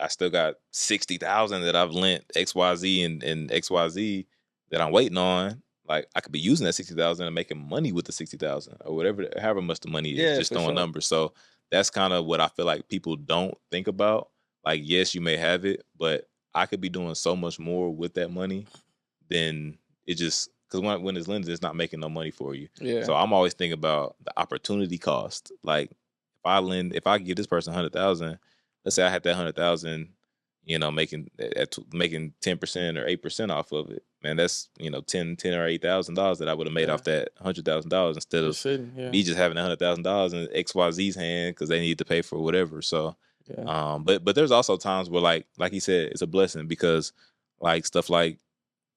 I still got 60,000 that I've lent XYZ and XYZ that I'm waiting on. Like, I could be using that 60,000 and making money with the 60,000 or whatever, however much the money is, just throwing numbers. So that's kind of what I feel like people don't think about. Like, yes, you may have it, but I could be doing so much more with that money than it just, because when it's lending, it's not making no money for you. So I'm always thinking about the opportunity cost. Like, if I give this person 100,000, let's say I had that 100,000, making 10% or 8% off of it, man, that's $10 or $8,000 that I would have made off that $100,000 instead of me just having $100,000 in XYZ's hand because they need to pay for whatever. So, but there's also times where like he said, it's a blessing because like stuff like,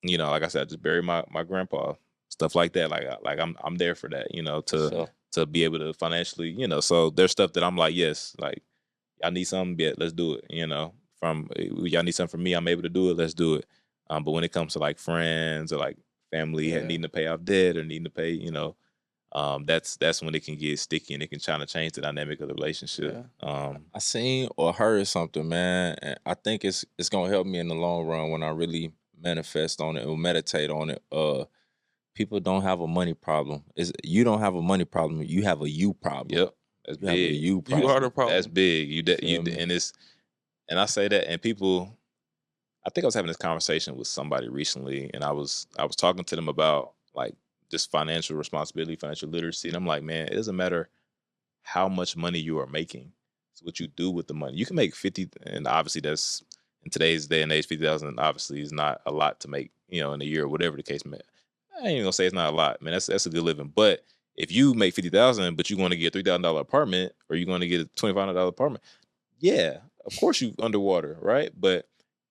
like I said, I just buried my grandpa, stuff like that. Like I'm there for that, to be able to financially, so there's stuff that I'm like, yes, like y'all need something, yeah, let's do it, from y'all need something from me, I'm able to do it, let's do it. But when it comes to like friends or like family needing to pay off debt or needing to pay, that's when it can get sticky and it can try to change the dynamic of the relationship. I seen or heard something, man, and I think it's gonna help me in the long run when I really manifest on it or meditate on it. People don't have a money problem. You don't have a money problem. You have a you problem. Yep, that's big. Have a you problem. You are the problem. That's big. And I say that, and people. I think I was having this conversation with somebody recently, and I was talking to them about like just financial responsibility, financial literacy, and I'm like, man, it doesn't matter how much money you are making. It's what you do with the money. You can make 50, and obviously that's in today's day and age, 50,000 obviously is not a lot to make, in a year or whatever the case may. I ain't gonna say it's not a lot, man. That's a good living. But if you make 50,000, but you're going to get a $3,000 apartment, or you're going to get a $2,500 apartment, yeah, of course you underwater, right? But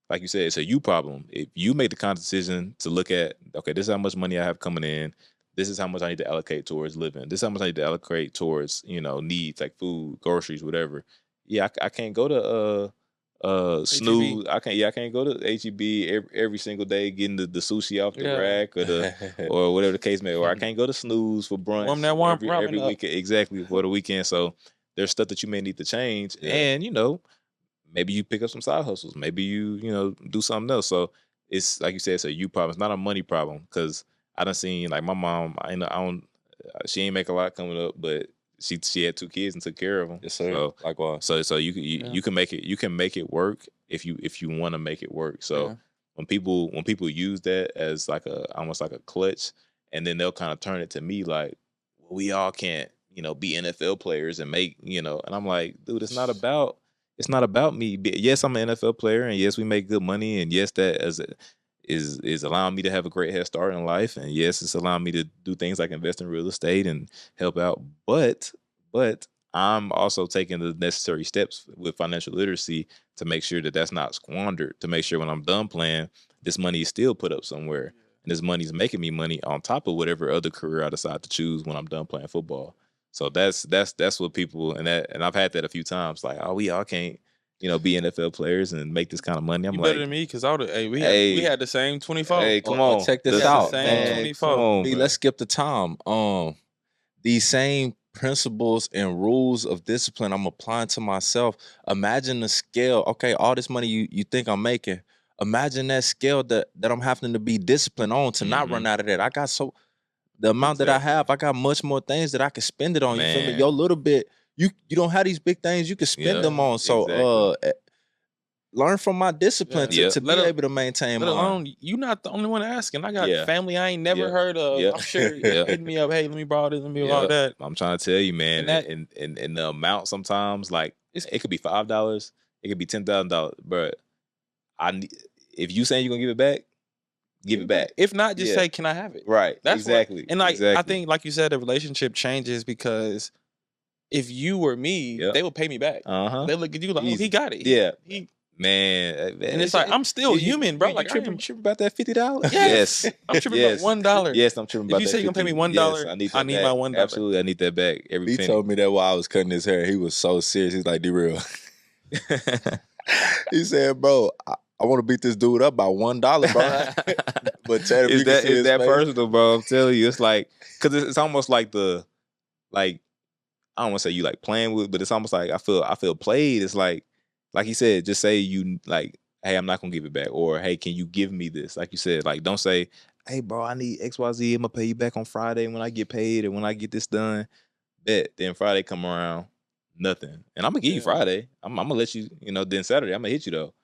like you said, it's a you problem. If you make the conscious decision to look at, okay, this is how much money I have coming in. This is how much I need to allocate towards living. This is how much I need to allocate towards, needs like food, groceries, whatever. Yeah, I can't go to snooze. I can't go to HEB every single day getting the sushi off the rack or or whatever the case may be. Or I can't go to snooze for brunch every weekend. Exactly, for the weekend. So there's stuff that you may need to change. And maybe you pick up some side hustles. Maybe you do something else. So it's like you said, it's a you problem. It's not a money problem, because I done seen like my mom. I don't. She ain't make a lot coming up, but she had 2 kids and took care of them. Yes, sir. So, likewise. So you can make it. You can make it work if you want to make it work. So when people use that as like almost like a clutch, and then they'll kind of turn it to me like, well, we all can't be NFL players and make and I'm like, dude, it's not about me. Yes, I'm an NFL player, and yes, we make good money, and yes, that is allowing me to have a great head start in life, and yes, it's allowing me to do things like invest in real estate and help out. But I'm also taking the necessary steps with financial literacy to make sure that that's not squandered, to make sure when I'm done playing, this money is still put up somewhere. And this money is making me money on top of whatever other career I decide to choose when I'm done playing football. So that's what people, and I've had that a few times, like, oh, we all can't, be NFL players and make this kind of money. I'm You like, better than me because I would. Hey, we hey, had the same 24. hey, come on, check this We had the out, same man. 24. Come on, B, let's skip the time. These same principles and rules of discipline I'm applying to myself. Imagine the scale. Okay, all this money you think I'm making. Imagine that scale that I'm having to be disciplined on to not run out of that. I got the amount that I have, I got much more things that I can spend it on. You feel me? Your little bit, you don't have these big things you can spend them on. So learn from my discipline to be able to maintain mine. You're not the only one asking. I got family I ain't never heard of. I'm sure hitting me up. Hey, let me borrow this. Let me borrow that. I'm trying to tell you, man. And the amount sometimes, like it could be $5, it could be $10,000, but if you saying you're gonna give it back, give it back. If not, just say, "Can I have it?" Right. That's exactly. And I think, like you said, the relationship changes because if you were me, they would pay me back. They look at you like, "Oh, he got it." Yeah. Man, and it's like I'm still human, bro. Like tripping about that $50? Yes. I'm tripping about $1. Yes, I'm tripping about that. If you say you're gonna pay me $1, I need my $1. Absolutely, I need that back. He told me that while I was cutting his hair. He was so serious. He's like, D-Real. He said, bro, I want to beat this dude up by $1, bro. But Ted, is that personal, bro? I'm telling you, it's like, because it's almost like I don't want to say you like playing with, but it's almost like I feel played. It's like he said, just say you like, hey, I'm not gonna give it back, or hey, can you give me this? Like you said, like don't say, hey, bro, I need XYZ. I'm gonna pay you back on Friday when I get paid or when I get this done. Bet. Then Friday come around, nothing, and I'm gonna give you Friday. I'm gonna let you, then Saturday I'm gonna hit you though.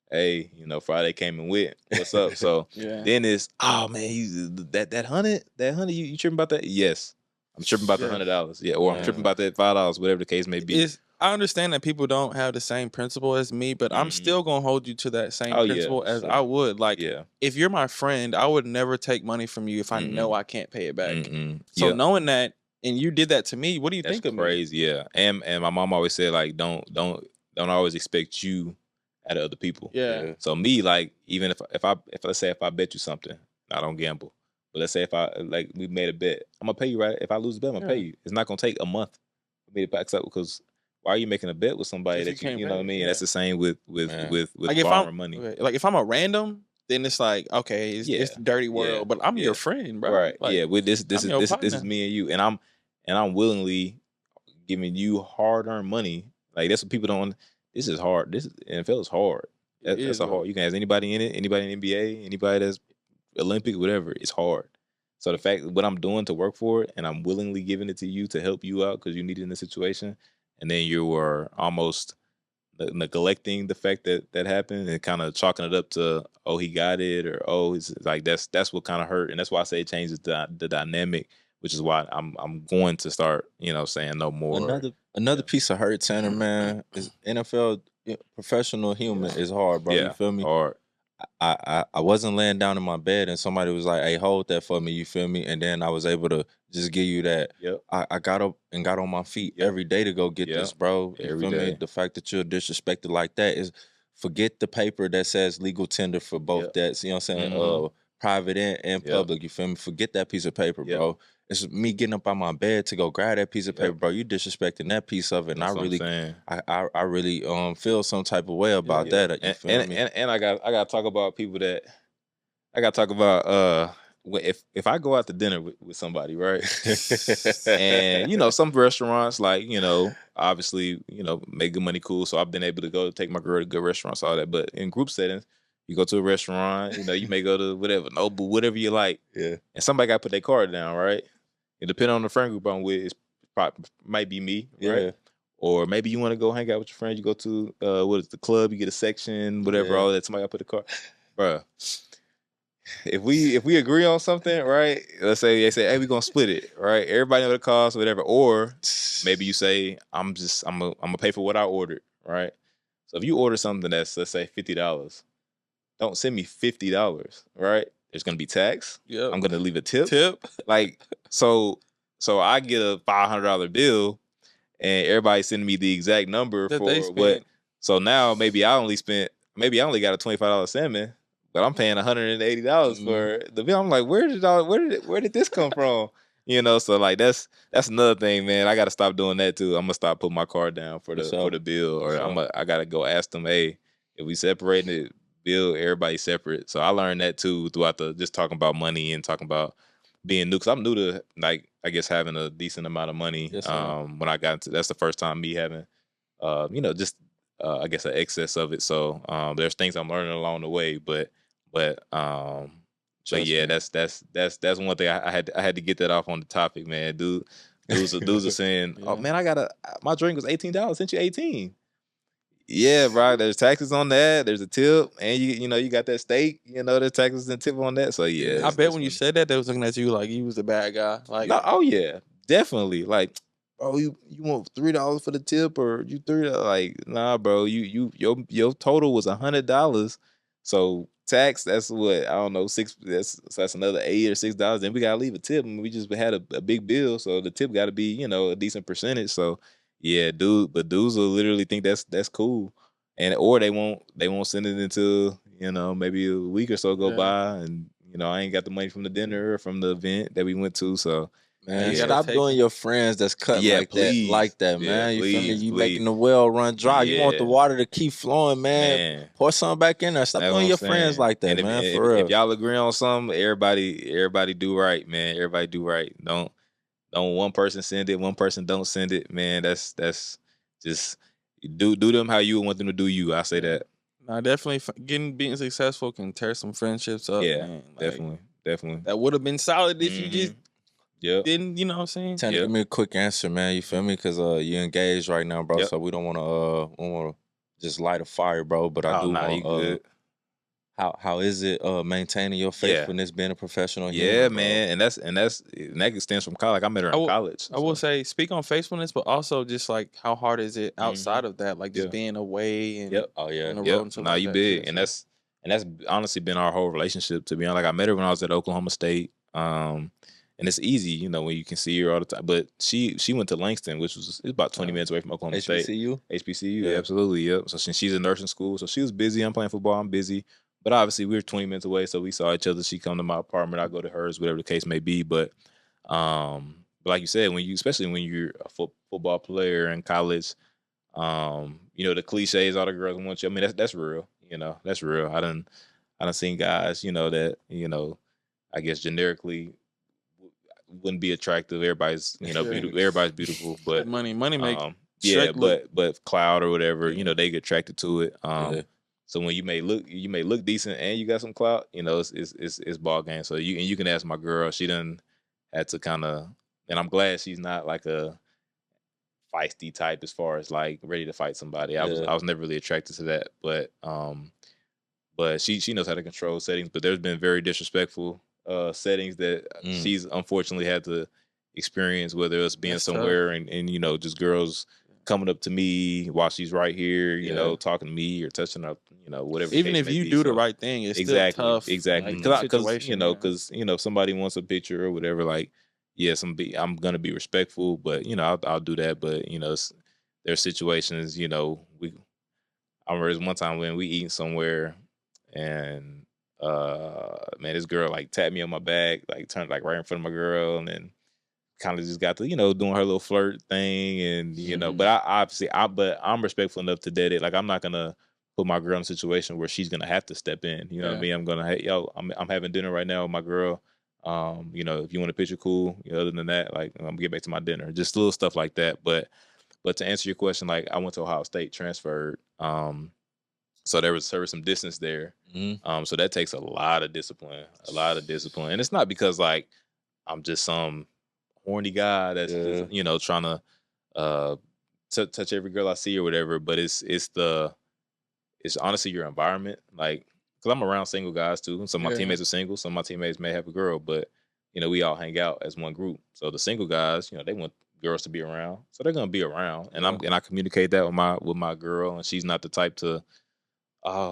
Hey, Friday came and went. What's up? So then it's, oh man, that $100, you tripping about that? Yes, I'm tripping about the $100. Yeah, or I'm tripping about that $5, whatever the case may be. I understand that people don't have the same principle as me, but I'm still gonna hold you to that same principle as I would. Like, if you're my friend, I would never take money from you if I know I can't pay it back. So knowing that, and you did that to me, what do you think of me? That's crazy, yeah. And my mom always said, like, don't always expect you out of other people. Yeah. So me, like, even if let's say if I bet you something, I don't gamble, but let's say if we made a bet, I'm gonna pay you right. If I lose the bet, I'm gonna pay you. It's not gonna take a month for me to back up because why are you making a bet with somebody that you know what I mean? Yeah. That's the same with like borrowing money. Like if I'm a random, then it's like, okay, it's the dirty world, but I'm your friend, bro. Right. Like, with this is me and you, and I'm willingly giving you hard-earned money. Like that's what people don't. This is hard. This NFL is hard. That's hard. You can ask anybody in it, anybody in the NBA, anybody that's Olympic, whatever. It's hard. So the fact what I'm doing to work for it, and I'm willingly giving it to you to help you out because you need it in the situation, and then you were almost neglecting the fact that happened and kind of chalking it up to, oh, he got it, or oh, it's like that's what kind of hurt, and that's why I say it changes the dynamic, which is why I'm going to start, saying no more. Another piece of hurt, Tanner, man, is NFL professional human is hard, bro. Yeah, you feel me? Hard. I wasn't laying down in my bed and somebody was like, hey, hold that for me, you feel me? And then I was able to just give you that. Yep. I got up and got on my feet every day to go get this, bro. You every feel day. me? The fact that you're disrespected like that is, forget the paper that says legal tender for both debts, you know what I'm saying? Private and public, you feel me? Forget that piece of paper, bro. It's me getting up on my bed to go grab that piece of paper, bro. You disrespecting that piece of it, and I really feel some type of way about that. You feel me? And I got to talk about people that I got to talk about. If I go out to dinner with somebody, right, and some restaurants like obviously make good money, cool. So I've been able to go take my girl to good restaurants, all that. But in group settings, you go to a restaurant, you may go to whatever, Noble, whatever you like, and somebody got to put their card down, right? And depending on the friend group I'm with, might be me, right? Or maybe you want to go hang out with your friends. You go to what is the club? You get a section, whatever, all that. Somebody got to put the card, bro. If we agree on something, right? Let's say they say, hey, we're gonna split it, right? Everybody know the cost, whatever. Or maybe you say, I'm gonna pay for what I ordered, right? So if you order something that's, let's say, $50, don't send me $50, right? There's gonna be tax. Yep. I'm gonna leave a tip. Like so I get a $500 bill, and everybody sending me the exact number That for they what. spent. So now maybe I only got a $25 salmon, but I'm paying $180 for the bill. I'm like, where did this come from? You know, so like that's another thing, man. I got to stop doing that too. I'm gonna stop putting my card down for the bill, or I gotta go ask them, hey, if we separating it, bill everybody separate. So I learned that too throughout just talking about money and talking about being new, because I'm new to, like, I guess having a decent amount of money. Yes, when I got into, that's the first time me having, just I guess an excess of it. So there's things I'm learning along the way, but yeah, that's one thing I had to get that off on the topic, man. Dudes are saying, oh man, my drink was $18. Sent you 18. Yeah, bro. There's taxes on that. There's a tip, and you got that steak. There's taxes and tip on that. So yeah, I bet when you said that, they was looking at you like you was the bad guy. Like, no, oh yeah, definitely. Like, oh, you want $3 for the tip, or you $3? Like, nah, bro. Your total was $100. So tax, that's what, I don't know, $6. That's another $8 or $6. Then we gotta leave a tip, and we just had a big bill, so the tip got to be a decent percentage. So yeah, but dudes will literally think that's cool, or they won't send it until maybe a week or so go by, and I ain't got the money from the dinner or from the event that we went to. So man, stop doing your friends that's cutting like that, man. You feel me? You making the well run dry. You want the water to keep flowing, man. Pour something back in there. Stop doing your friends like that, man. For real. If y'all agree on something, everybody do right, man. Everybody do right. Don't one person send it, one person don't send it, man. That's just do them how you want them to do you. I say that. Nah, definitely being successful can tear some friendships up. Yeah, man. Like, definitely. That would have been solid if you just didn't. You know what I'm saying? Trying to give me a quick answer, man. You feel me? Because you're engaged right now, bro. So we don't want to just light a fire, bro. But I do want good. How is it maintaining your faithfulness, being a professional human? Yeah, man, and that extends from college. Like, I met her in college. I will say, speak on faithfulness, but also just like how hard is it outside of that, like just being away and oh yeah, on the road and stuff like you that, big, too, and that's honestly been our whole relationship. To be honest, like, I met her when I was at Oklahoma State, and it's easy, when you can see her all the time. But she went to Langston, which was about 20 minutes away from Oklahoma State. HBCU, absolutely, yep. So she's in nursing school, so she was busy. I'm playing football. I'm busy. But obviously, we were 20 minutes away, so we saw each other. She come to my apartment, I go to hers, whatever the case may be. But like you said, especially when you're a football player in college, the cliches, all the girls want you. I mean, that's real. That's real. I done seen guys, that I guess generically wouldn't be attractive. Everybody's beautiful. Everybody's beautiful, but money make but cloud or whatever, they get attracted to it. So when you may look decent and you got some clout, it's ball game. So you can ask my girl. She done had to kind of, and I'm glad she's not like a feisty type as far as like ready to fight somebody. I was never really attracted to that, but she knows how to control settings. But there's been very disrespectful settings that she's unfortunately had to experience, whether it's being somewhere and just girls coming up to me while she's right here, talking to me or touching her, whatever. Even if you do the right thing, it's still tough. Exactly. Because if somebody wants a picture or whatever, like, yes, I'm gonna be respectful, but I'll do that. But there's situations, I remember there's one time when we eating somewhere, and man, this girl like tapped me on my back, like turned like right in front of my girl, and then kind of just got to doing her little flirt thing, and but I'm respectful enough to that. Like, I'm not gonna put my girl in a situation where she's gonna have to step in. You know what I mean? I'm gonna, hey, yo, I'm having dinner right now with my girl. If you want a picture, cool. Other than that, like, I'm gonna get back to my dinner. Just little stuff like that. But to answer your question, like, I went to Ohio State, transferred. So there was some distance there. So that takes a lot of discipline, and it's not because like I'm just some horny guy that's just, trying to touch every girl I see or whatever, but it's honestly your environment, like, because I'm around single guys too. Some of my teammates are single, some of my teammates may have a girl, but we all hang out as one group. So the single guys, they want girls to be around, so they're gonna be around, and I communicate that with my girl, and she's not the type to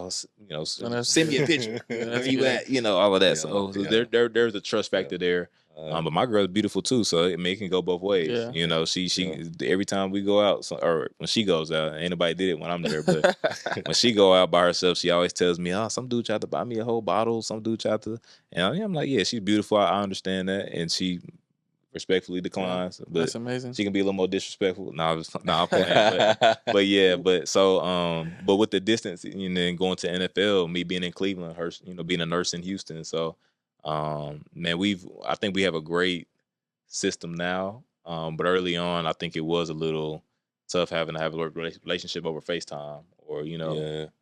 send me a picture. Where you at? All of that. So there's a trust factor there. But my girl's beautiful too, so it can go both ways. Yeah. You know, she every time we go out, or when she goes out, ain't nobody did it when I'm there, but when she go out by herself, she always tells me, "Oh, some dude tried to buy me a whole bottle. Some dude tried to," and I'm like, "Yeah, she's beautiful. I understand that," and she respectfully declines, but That's amazing. she can be a little more disrespectful. No, I'm playing, but yeah, but with the distance, and going to NFL, me being in Cleveland, her, being a nurse in Houston, so man, I think we have a great system now, but early on, I think it was a little tough having to have a relationship over FaceTime, or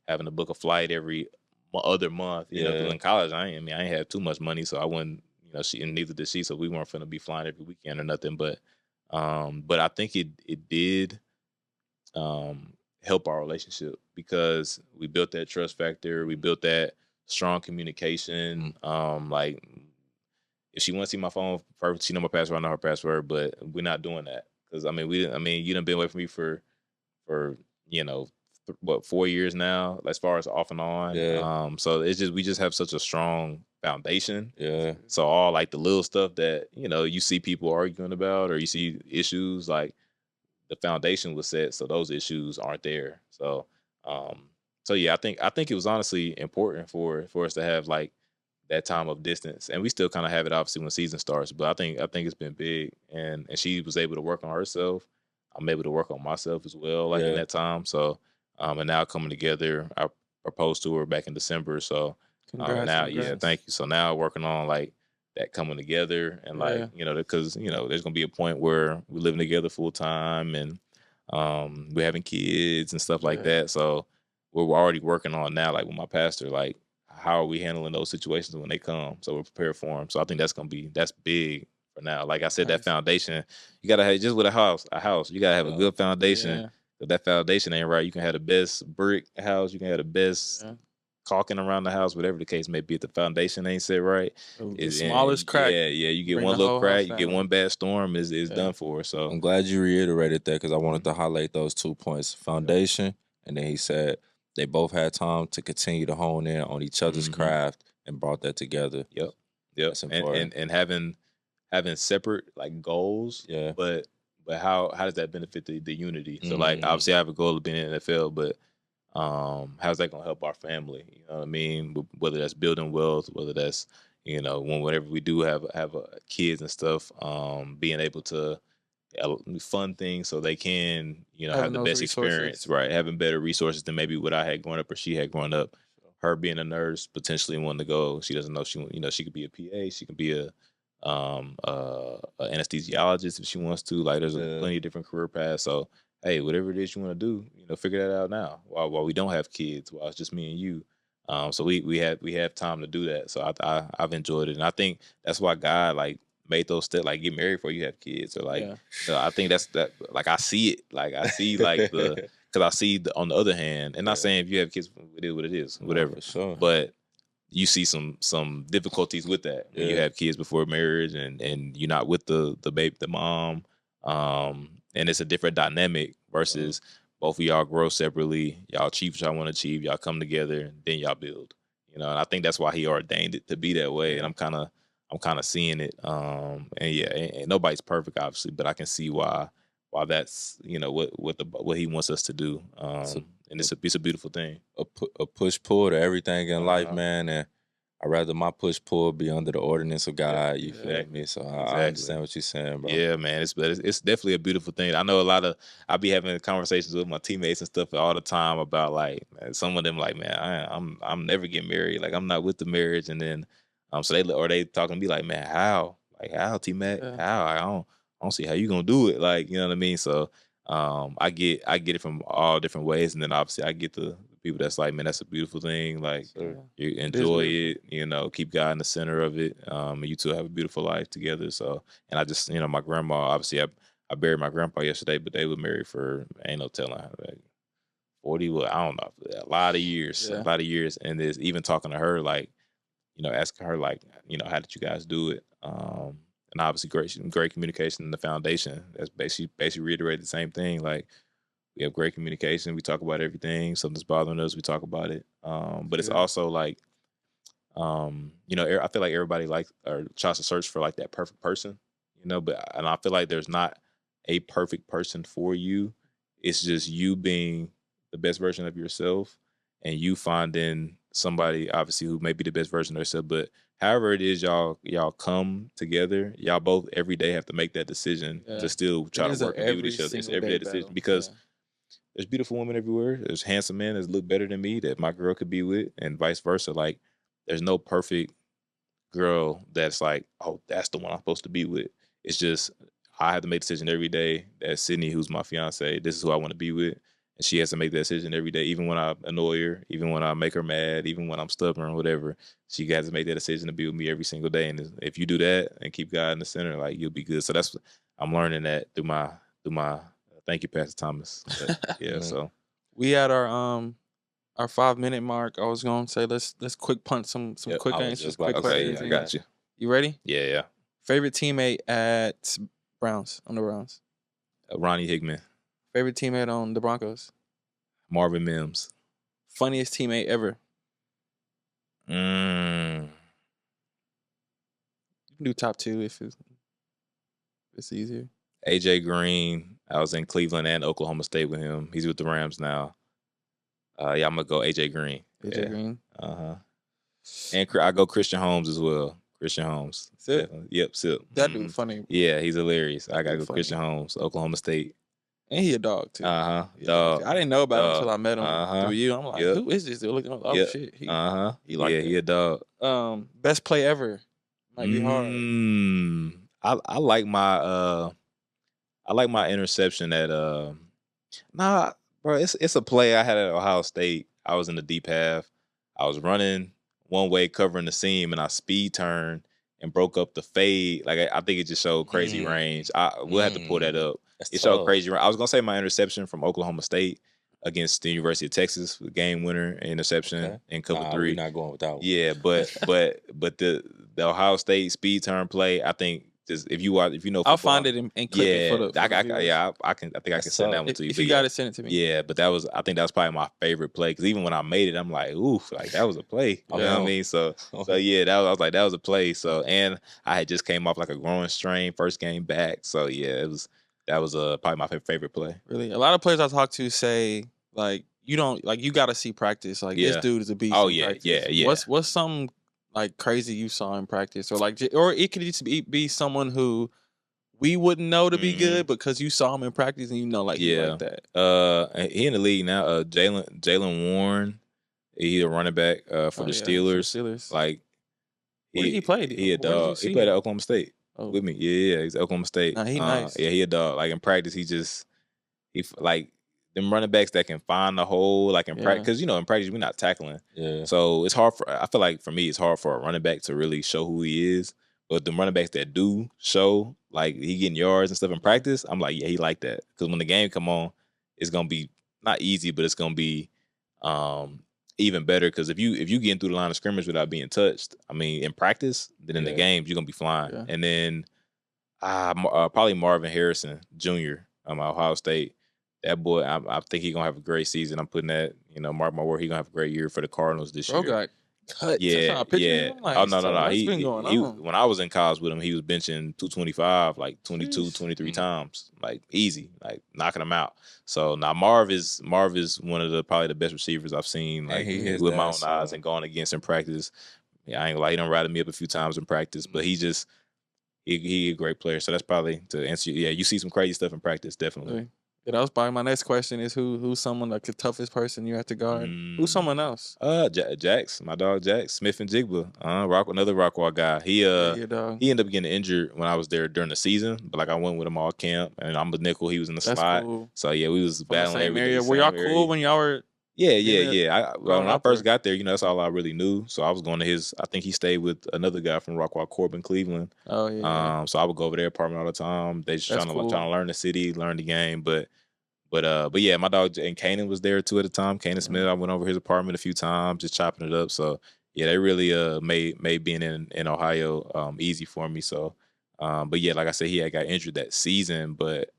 having to book a flight every other month. You know, 'cause in college, I ain't had too much money, so I wouldn't. She, and neither did she, so we weren't finna be flying every weekend or nothing. But I think it did help our relationship because we built that trust factor, we built that strong communication. Like, if she wants to see my phone, perfect. She know my password, I know her password, but we're not doing that because you done been away from me for 4 years now, as far as off and on. Yeah. So it's just we just have such a strong foundation. Yeah. So all like the little stuff that you see people arguing about, or you see issues, like the foundation was set, so those issues aren't there. So yeah, I think it was honestly important for us to have like that time of distance, and we still kind of have it obviously when the season starts. But I think it's been big, and she was able to work on herself. I'm able to work on myself as well, like in that time. So and now coming together, I proposed to her back in December. So now, yeah, thank you. So now working on like that coming together, and like because there's gonna be a point where we're living together full time, and we're having kids and stuff like that. So we're already working on now, like with my pastor, like how are we handling those situations when they come, so we're prepared for them. So I think that's big for now. Like I said, that foundation, you gotta have, just with a house, you gotta have a good foundation. If that foundation ain't right, you can have the best brick house, you can have the best caulking around the house, whatever the case may be. If the foundation ain't set right, the smallest crack, you get one little crack, you get one bad storm, is done for. So I'm glad you reiterated that, because I wanted to highlight those 2 points: foundation, and then he said they both had time to continue to hone in on each other's craft and brought that together. Yep. That's important. And having separate like goals. Yeah. But how does that benefit the unity? So like obviously I have a goal of being in the NFL, but how's that gonna help our family? You know what I mean? Whether that's building wealth, whether that's whenever we do have kids and stuff, being able to fund things so they can have the best experience, right? Having better resources than maybe what I had growing up or she had growing up. Her being a nurse, potentially wanting to go, she doesn't know she could be a PA, she could be a anesthesiologist if she wants to. Like there's plenty of different career paths. So hey, whatever it is you want to do, figure that out now while we don't have kids, while it's just me and you. So we have time to do that. So I've enjoyed it, and I think that's why God like made those steps, like get married before you have kids, or like I think that's that. Like I see it, like I see like the because I see on the other hand, and not saying if you have kids, it is what it is, whatever. For sure. But you see some difficulties with that when you have kids before marriage, and you're not with the baby, the mom, and it's a different dynamic versus both of y'all grow separately, y'all achieve what y'all want to achieve, y'all come together, and then y'all build. And I think that's why he ordained it to be that way, and I'm kind of seeing it. And and nobody's perfect, obviously, but I can see why that's what he wants us to do. And it's a beautiful thing. A push pull to everything in life, man. And I'd rather my push pull be under the ordinance of God. You feel me? So I understand what you're saying, bro. Yeah, man. It's definitely a beautiful thing. I know I be having conversations with my teammates and stuff all the time about like, man, some of them like, man, I'm never getting married. Like I'm not with the marriage, and then so they talking to me like, man, how T-Mac, how I don't see how you gonna do it. Like, you know what I mean? So I get it from all different ways, and then obviously I get the people that's like, man, that's a beautiful thing. Like you enjoy it, keep God in the center of it. And you two have a beautiful life together. So, and I just, my grandma, obviously I buried my grandpa yesterday, but they were married for ain't no telling, like 40, I don't know, a lot of years, And there's even talking to her, like, asking her like, how did you guys do it? And obviously great communication in the foundation. That's basically reiterated the same thing. Like we have great communication. We talk about everything. Something's bothering us, we talk about it. But it's also like I feel like everybody likes or tries to search for like that perfect person, and I feel like there's not a perfect person for you. It's just you being the best version of yourself and you finding somebody obviously who may be the best version of yourself. But however it is y'all come together, y'all both every day have to make that decision to still try to work and be with each other. It's an everyday decision because there's beautiful women everywhere. There's handsome men that look better than me that my girl could be with, and vice versa. Like, there's no perfect girl that's like, oh, that's the one I'm supposed to be with. It's just I have to make a decision every day that Sydney, who's my fiance, this is who I want to be with. And she has to make that decision every day, even when I annoy her, even when I make her mad, even when I'm stubborn or whatever. She has to make that decision to be with me every single day. And if you do that and keep God in the center, like, you'll be good. So that's I'm learning that through my thank you, Pastor Thomas. But, yeah, so we had our 5-minute mark. I was gonna say let's quick punch some quick answers, quick questions. Yeah, I got you. You ready? Yeah. Favorite teammate at Browns on the Browns? Ronnie Hickman. Favorite teammate on the Broncos? Marvin Mims. Funniest teammate ever? You can do top 2 if it's easier. AJ Green. I was in Cleveland and Oklahoma State with him. He's with the Rams now. I'm gonna go AJ Green. AJ Green. And I go Christian Holmes as well. Christian Holmes. Sip? Yep, Sip. That dude funny. Yeah, he's hilarious. I gotta go funny. Christian Holmes, Oklahoma State. And he a dog too. Dog. I didn't know about him until I met him through you. I'm like, who is this dude? Looking, oh shit. He like he a dog. Best play ever. Might be hard. I like my interception at bro, it's a play I had at Ohio State. I was in the deep half. I was running one way covering the seam and I speed turned and broke up the fade. Like, I think it just showed crazy range. We'll have to pull that up. It showed crazy range. I was gonna say my interception from Oklahoma State against the University of Texas, the game winner interception in cover 3. We're not going with that one. Yeah, but the Ohio State speed turn play, I think just if you know football, I'll find it and clip it for the I think I can send that one to you. If you got to send it to me. Yeah, but I think that was probably my favorite play because even when I made it, I'm like, oof, like that was a play. You know what I mean? So yeah, I was like, that was a play. So, and I had just came off like a growing strain, first game back. So yeah, that was probably my favorite play. Really, a lot of players I talk to say like you don't like you got to see practice. Like this dude is a beast. Oh yeah. What's something like crazy you saw in practice, or it could just be someone who we wouldn't know to be good because you saw him in practice and you know like that. He in the league now. Jalen Warren, he a running back for the Steelers. Like, where did he play? He a dog. He played at Oklahoma State with me. Yeah, he's at Oklahoma State. Nah, he nice. Yeah, he a dog. Like in practice, he like them running backs that can find the hole, like in practice, because in practice we're not tackling. Yeah. So it's hard I feel like for me, it's hard for a running back to really show who he is. But the running backs that do show, like he getting yards and stuff in practice, I'm like, yeah, he like that. Because when the game come on, it's gonna be not easy, but it's gonna be even better. Because if you getting through the line of scrimmage without being touched, I mean, in practice, then in the games you're gonna be flying. Yeah. And then probably Marvin Harrison Jr. Ohio State. That boy, I think he's gonna have a great season. I'm putting that, mark my word, he's gonna have a great year for the Cardinals this year. Got cut. Yeah. Like, oh no. He when I was in college with him, he was benching 225 like 22, 23 times, like easy, like knocking him out. So now Marv is one of probably the best receivers I've seen, like with my own eyes and going against in practice. Yeah, I ain't gonna lie, he done ratted me up a few times in practice, but he a great player. So that's probably to answer. Yeah, you see some crazy stuff in practice, definitely. Okay. Yeah, that was probably my next question is who's someone like the toughest person you have to guard? Who's someone else? Jax, my dog Jax, Smith and Jigba. Another Rockwall guy. He ended up getting injured when I was there during the season, but like I went with him all camp and I'm a nickel, he was in the slot. Cool. So yeah, we was battling every area. Were y'all cool when y'all were Yeah. When I first got there, that's all I really knew. So I was going to I think he stayed with another guy from Rockwall, Corbin, Cleveland. Oh yeah. So I would go over their apartment all the time. They just trying to learn the city, learn the game. But yeah, my dog and Kanan was there too at the time. Kanan Smith, I went over his apartment a few times, just chopping it up. So yeah, they really made being in Ohio easy for me. So but yeah, like I said, he had got injured that season, but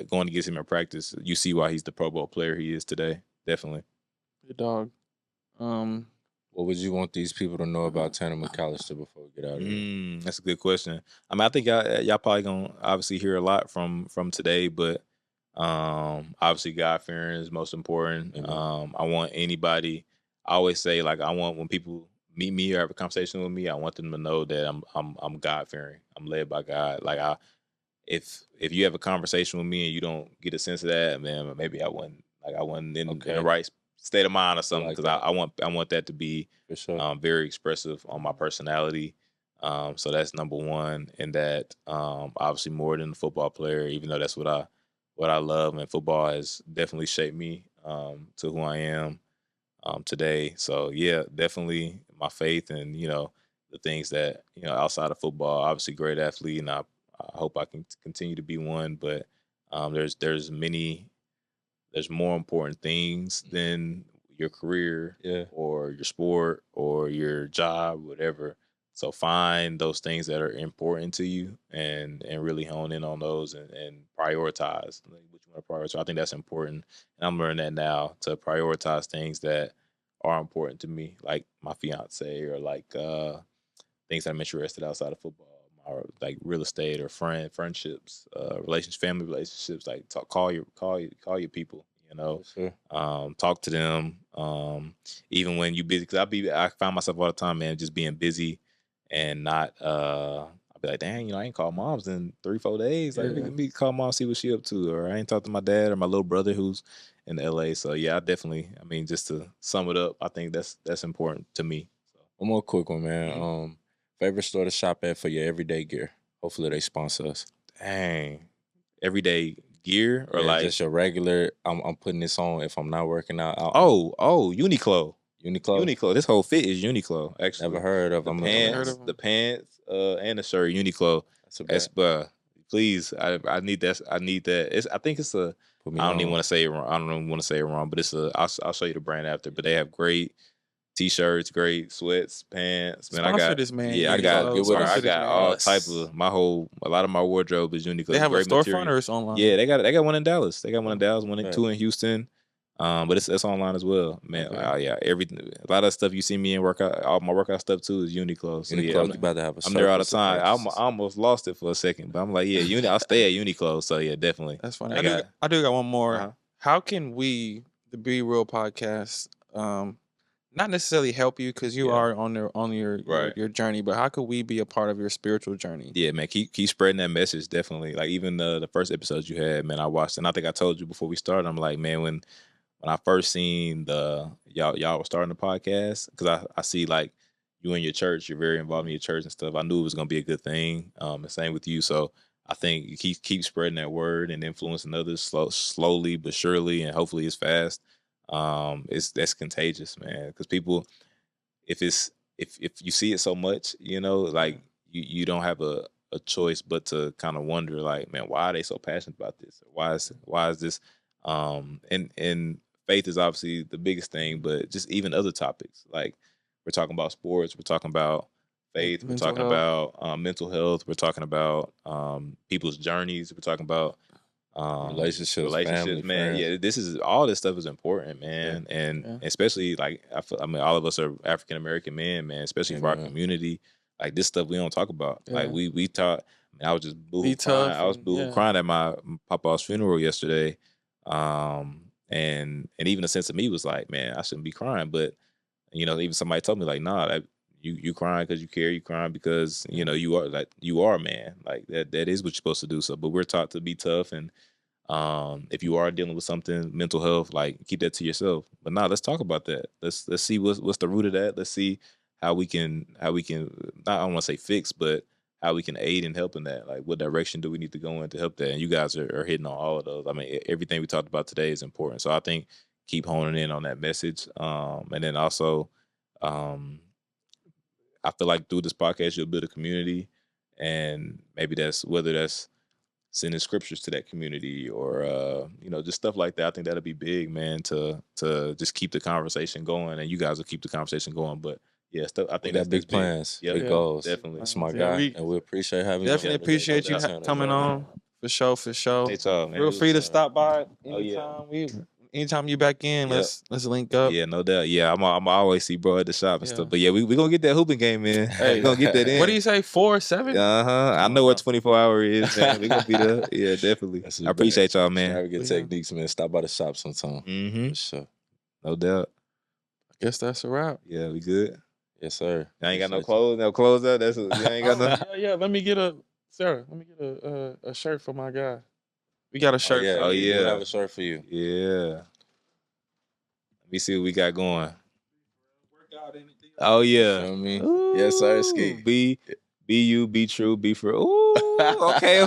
going against him in practice, you see why he's the Pro Bowl player he is today. Definitely. Good dog. What would you want these people to know about Tanner McCalister before we get out of here? That's a good question. I mean, I think y'all probably gonna obviously hear a lot from today, but obviously God fearing is most important. I want anybody. I always say, like, I want when people meet me or have a conversation with me, I want them to know that I'm God fearing. I'm led by God. Like, if you have a conversation with me and you don't get a sense of that, man, maybe I wasn't in the right state of mind or something, because I want that to be For sure. very expressive on my personality. So that's number one, and that obviously more than a football player, even though that's what I love, and football has definitely shaped me to who I am today. So yeah, definitely my faith, and the things that outside of football. Obviously, great athlete, and I hope I can continue to be one. But there's more important things than your career or your sport or your job, whatever. So find those things that are important to you and really hone in on those and prioritize what you want to prioritize. I think that's important. And I'm learning that now, to prioritize things that are important to me, like my fiance, or like things I'm interested outside of football, or like real estate or friendships, family relationships. Like call your people. Sure. Talk to them. Even when you busy, because I find myself all the time, man, just being busy and not. I'll be like, dang, I ain't called moms in 3-4 days. Like, let me call mom, see what she up to, or I ain't talked to my dad or my little brother who's in LA. So yeah, I definitely. I mean, just to sum it up, I think that's important to me. So. One more quick one, man. Favorite store to shop at for your everyday gear? Hopefully they sponsor us. Dang. Everyday gear, or like just your regular, I'm putting this on if I'm not working out. Uniqlo. Uniqlo. This whole fit is Uniqlo. Actually, never heard of them. The pants, and the shirt. Uniqlo. That's please. I need that. I need that. I think it's a. I don't even want to say it wrong. I don't even want to say it wrong, but it's a. I'll show you the brand after. But they have great T-shirts, great sweats, pants. Man, I got this, man. Yeah, I got all type of a lot of my wardrobe is Uniqlo. They have a storefront, or it's online? Yeah, they got one in Dallas. They got one in Dallas, two in Houston. But it's online as well, man. Yeah, a lot of stuff you see me in workout, all my workout stuff too is Uniqlo. So Uniqlo, you about to have I'm there all the time. I almost lost it for a second, but I'm like, yeah, I'll stay at Uniqlo. So yeah, definitely. That's funny. I do got one more. How can we, the Be Real podcast, not necessarily help you, because you are on your journey, but how could we be a part of your spiritual journey? Yeah, man, keep spreading that message. Definitely. Like, even the first episodes you had, man, I watched, and I think I told you before we started. I'm like, man, when I first seen y'all were starting the podcast, because I see, like, you in your church, you're very involved in your church and stuff. I knew it was gonna be a good thing. And same with you. So I think you keep spreading that word and influencing others slowly but surely, and hopefully it's fast. That's contagious, man. Because people, if you see it so much, like, you don't have a choice but to kind of wonder, like, man, why are they so passionate about this? Why is this? And faith is obviously the biggest thing, but just even other topics, like, we're talking about sports, we're talking about faith, we're talking about mental health, we're talking about people's journeys, we're talking about relationships, family, man. Friends. Yeah, all this stuff is important, man. And especially, like, I mean, all of us are African American men, man, especially for our community. Like, this stuff we don't talk about. Like, we talk. I mean, I was just boohoo crying. I was boohoo crying at my papa's funeral yesterday. And even a sense of me was like, man, I shouldn't be crying. But even somebody told me, like, nah, you crying because you care. You crying because you are a man. Like, that is what you're supposed to do. So, but we're taught to be tough, and if you are dealing with something, mental health, like, keep that to yourself. But let's talk about that. Let's see what's the root of that. Let's see how we can not, I don't want to say fix, but how we can aid in helping that. Like, what direction do we need to go in to help that? And you guys are hitting on all of those. I mean, everything we talked about today is important. So I think keep honing in on that message. And then also, I feel like through this podcast, you'll build a community, and maybe whether that's sending scriptures to that community, or just stuff like that. I think that'll be big, man, to just keep the conversation going, and you guys will keep the conversation going. But yeah, I think that's big plans, big goals. Definitely, that's my guy, and we appreciate having you. Definitely appreciate you coming on. For sure. Hey, Tom, man, feel free to stop by anytime. anytime you back in, Yep. let's link up. Yeah, no doubt. Yeah, I'm always see bro at the shop and Yeah. stuff. But yeah, we gonna get that hooping game in. Hey. We gonna get that in. What do you say? 4-7? I know what 24-hour is, man. We gonna be there. Yeah, definitely. I appreciate y'all, man. Extravagant techniques, man. Stop by the shop sometime. Mm-hmm. For sure. No doubt. I guess that's a wrap. Yeah, we good. Yes, sir. I ain't got no clothes. No clothes out. You ain't got no. Yeah. Let me get a shirt for my guy. We got a shirt. Oh, yeah. We have a shirt for you. Yeah. Let me see what we got going. Oh yeah. You know what I mean? Yes, sir. Ski. Be you, be true, be for. Ooh. Okay.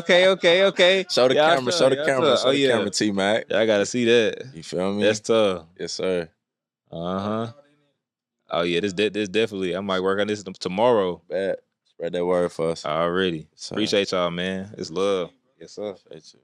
Show the camera. Show the camera. Show the yeah. camera, T-Mac. I gotta see that. You feel me? That's tough. Yes, sir. Oh yeah, this definitely. I might work on this tomorrow. Bet. Spread that word for us. Already. Yes, sir. Appreciate y'all, man. It's love. Yes, sir. Appreciate you.